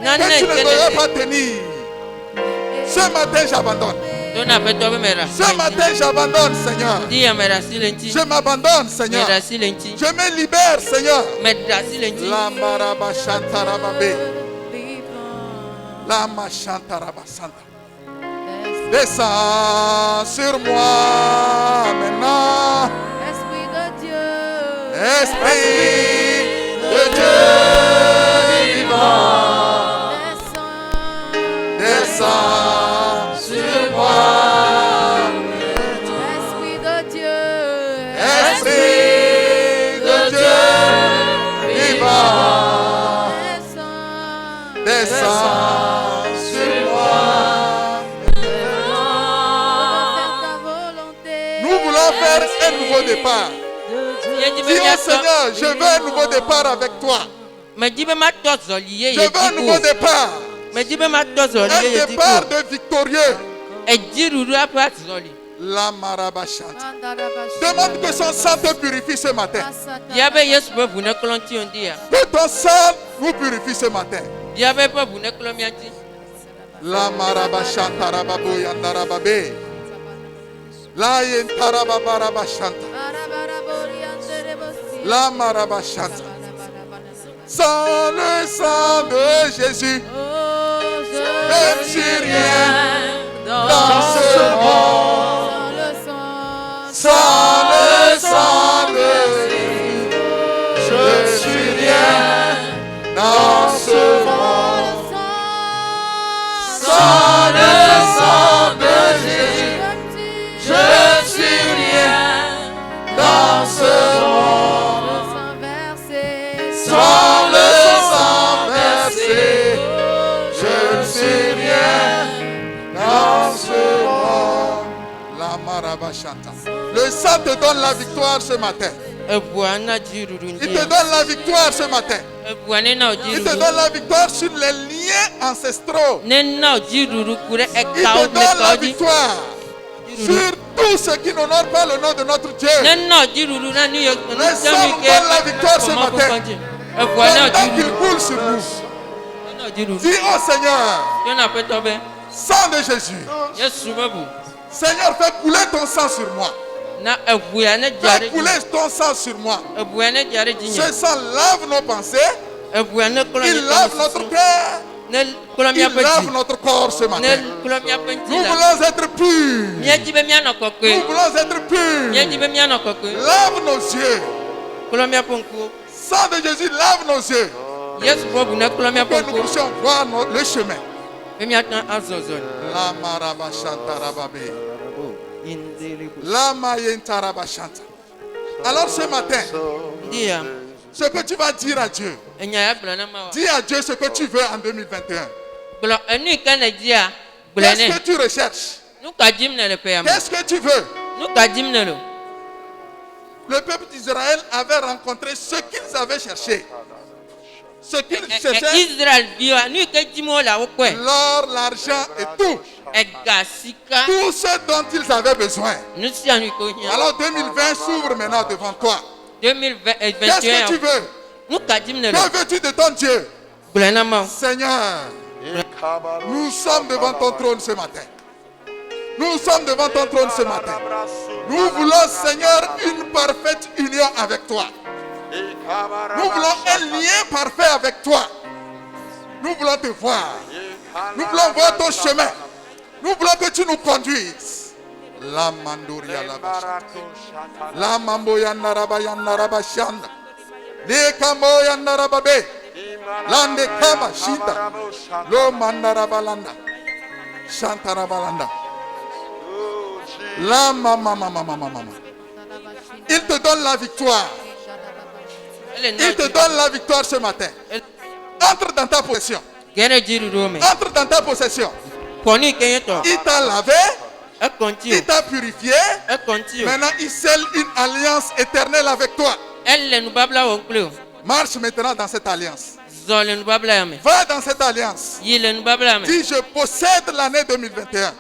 que tu ne devrais pas tenir. Ce matin, j'abandonne. Ce matin, j'abandonne, Seigneur. Je m'abandonne, Seigneur. Je me libère, Seigneur. La marabashantarababe. La machantarabasanta. Descends sur moi maintenant.
Esprit de Dieu.
Esprit de Dieu vivant. Descends sur moi.
Esprit de Dieu.
Esprit de Dieu vivant. Descends sur moi. Nous voulons faire un nouveau départ. Dis au Seigneur, je veux un nouveau départ avec toi. Je veux un nouveau départ. Un départ de victorieux. La marabachante. Demande que son sang te purifie ce matin. Que ton sang vous purifie ce matin. La marabachante arababo yandarababe. La yentarababarabachante. La marabachante. Sans le sang de Jésus, je ne suis rien dans ce monde. Sans le sang de Jésus, je ne suis rien dans ce monde. Sans le sang de Jésus, je ne suis rien dans ce monde. Sans le sang versé, je ne suis rien dans ce monde. La marabachanta. Le sang te donne la victoire ce matin. Il te donne la victoire ce matin. Il te donne la victoire sur les liens ancestraux. Il te donne la victoire sur tout ce qui n'honore pas le nom de notre Dieu. Le sang nous donne la victoire ce matin. Pendant qu'il coule sur nous. Dis au Seigneur, sang de Jésus, Seigneur, fais couler ton sang sur moi. Fais couler ton sang sur moi. Ce sang lave nos pensées. Il lave notre cœur. Il lave notre corps ce matin. Nous voulons être purs. Nous voulons être purs. Lave nos yeux. Sang de Jésus, lave nos yeux. Que nous puissions voir le chemin. La marabachanta rababe. La mayenta rabachanta. Alors ce matin, ce que tu vas dire à Dieu, dis à Dieu ce que tu veux en 2021. Qu'est-ce que tu recherches? Qu'est-ce que tu veux? Le peuple d'Israël avait rencontré ce qu'ils avaient cherché. Ce qu'ils cherchaient, l'or, l'argent et tout. Tout ce dont ils avaient besoin. Alors 2020 s'ouvre maintenant devant toi. Qu'est-ce que tu veux? Que veux-tu de ton Dieu? Seigneur, nous sommes devant ton trône ce matin. Nous sommes devant ton trône ce matin. Nous voulons, Seigneur, une parfaite union avec toi. Nous voulons un lien parfait avec toi. Nous voulons te voir. Nous voulons voir ton chemin. Nous voulons que tu nous conduises. La mandoria la bachanda. La mambo yanaraba yanaraba shanda. Le kambo yanarababe.
Lande kaba shita. Lo mandarabalanda. Shantarabalanda. La mama. Il te donne la victoire. Il te donne la victoire ce matin. Entre dans ta possession. Entre dans ta possession. Il t'a lavé. Il t'a purifié. Maintenant, il scelle une alliance éternelle avec toi. Marche maintenant dans cette alliance. Va dans cette alliance. Dis, je possède l'année 2021.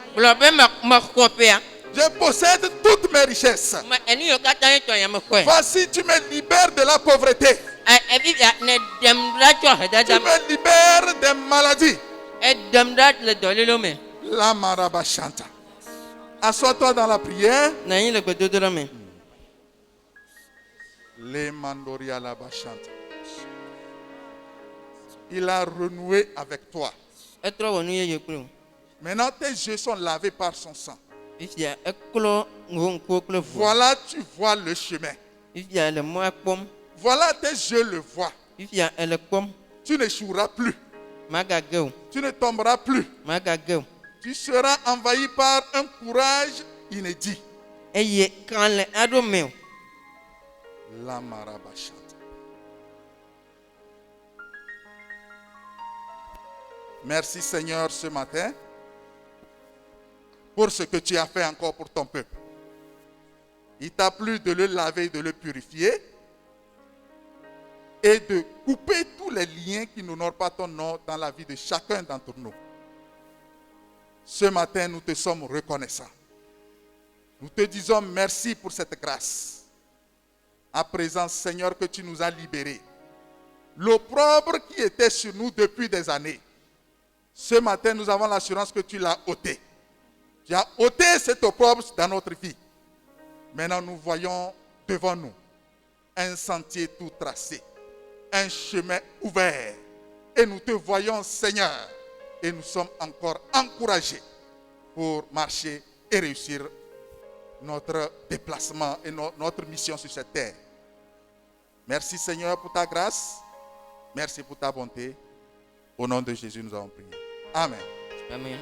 Je possède toutes mes richesses. Voici, tu me libères de la pauvreté. Tu me libères des maladies. La maraba chanta. Assois-toi dans la prière. Les mandoria la chanta. Il a renoué avec toi. Maintenant, tes yeux sont lavés par son sang. Voilà, tu vois le chemin. Voilà, tes yeux le voient. Tu n'échoueras plus. Tu ne tomberas plus. Tu seras envahi par un courage inédit. La maraba chante. Merci Seigneur ce matin pour ce que tu as fait encore pour ton peuple. Il t'a plu de le laver, de le purifier et de couper tous les liens qui n'honorent pas ton nom dans la vie de chacun d'entre nous. Ce matin, nous te sommes reconnaissants. Nous te disons merci pour cette grâce. À présent, Seigneur, que tu nous as libérés. L'opprobre qui était sur nous depuis des années. Ce matin, nous avons l'assurance que tu l'as ôté. Tu as ôté cet opprobre dans notre vie. Maintenant, nous voyons devant nous un sentier tout tracé, un chemin ouvert. Et nous te voyons, Seigneur, et nous sommes encore encouragés pour marcher et réussir notre déplacement et notre mission sur cette terre. Merci, Seigneur, pour ta grâce. Merci pour ta bonté. Au nom de Jésus, nous avons prié. Amen.
Amen.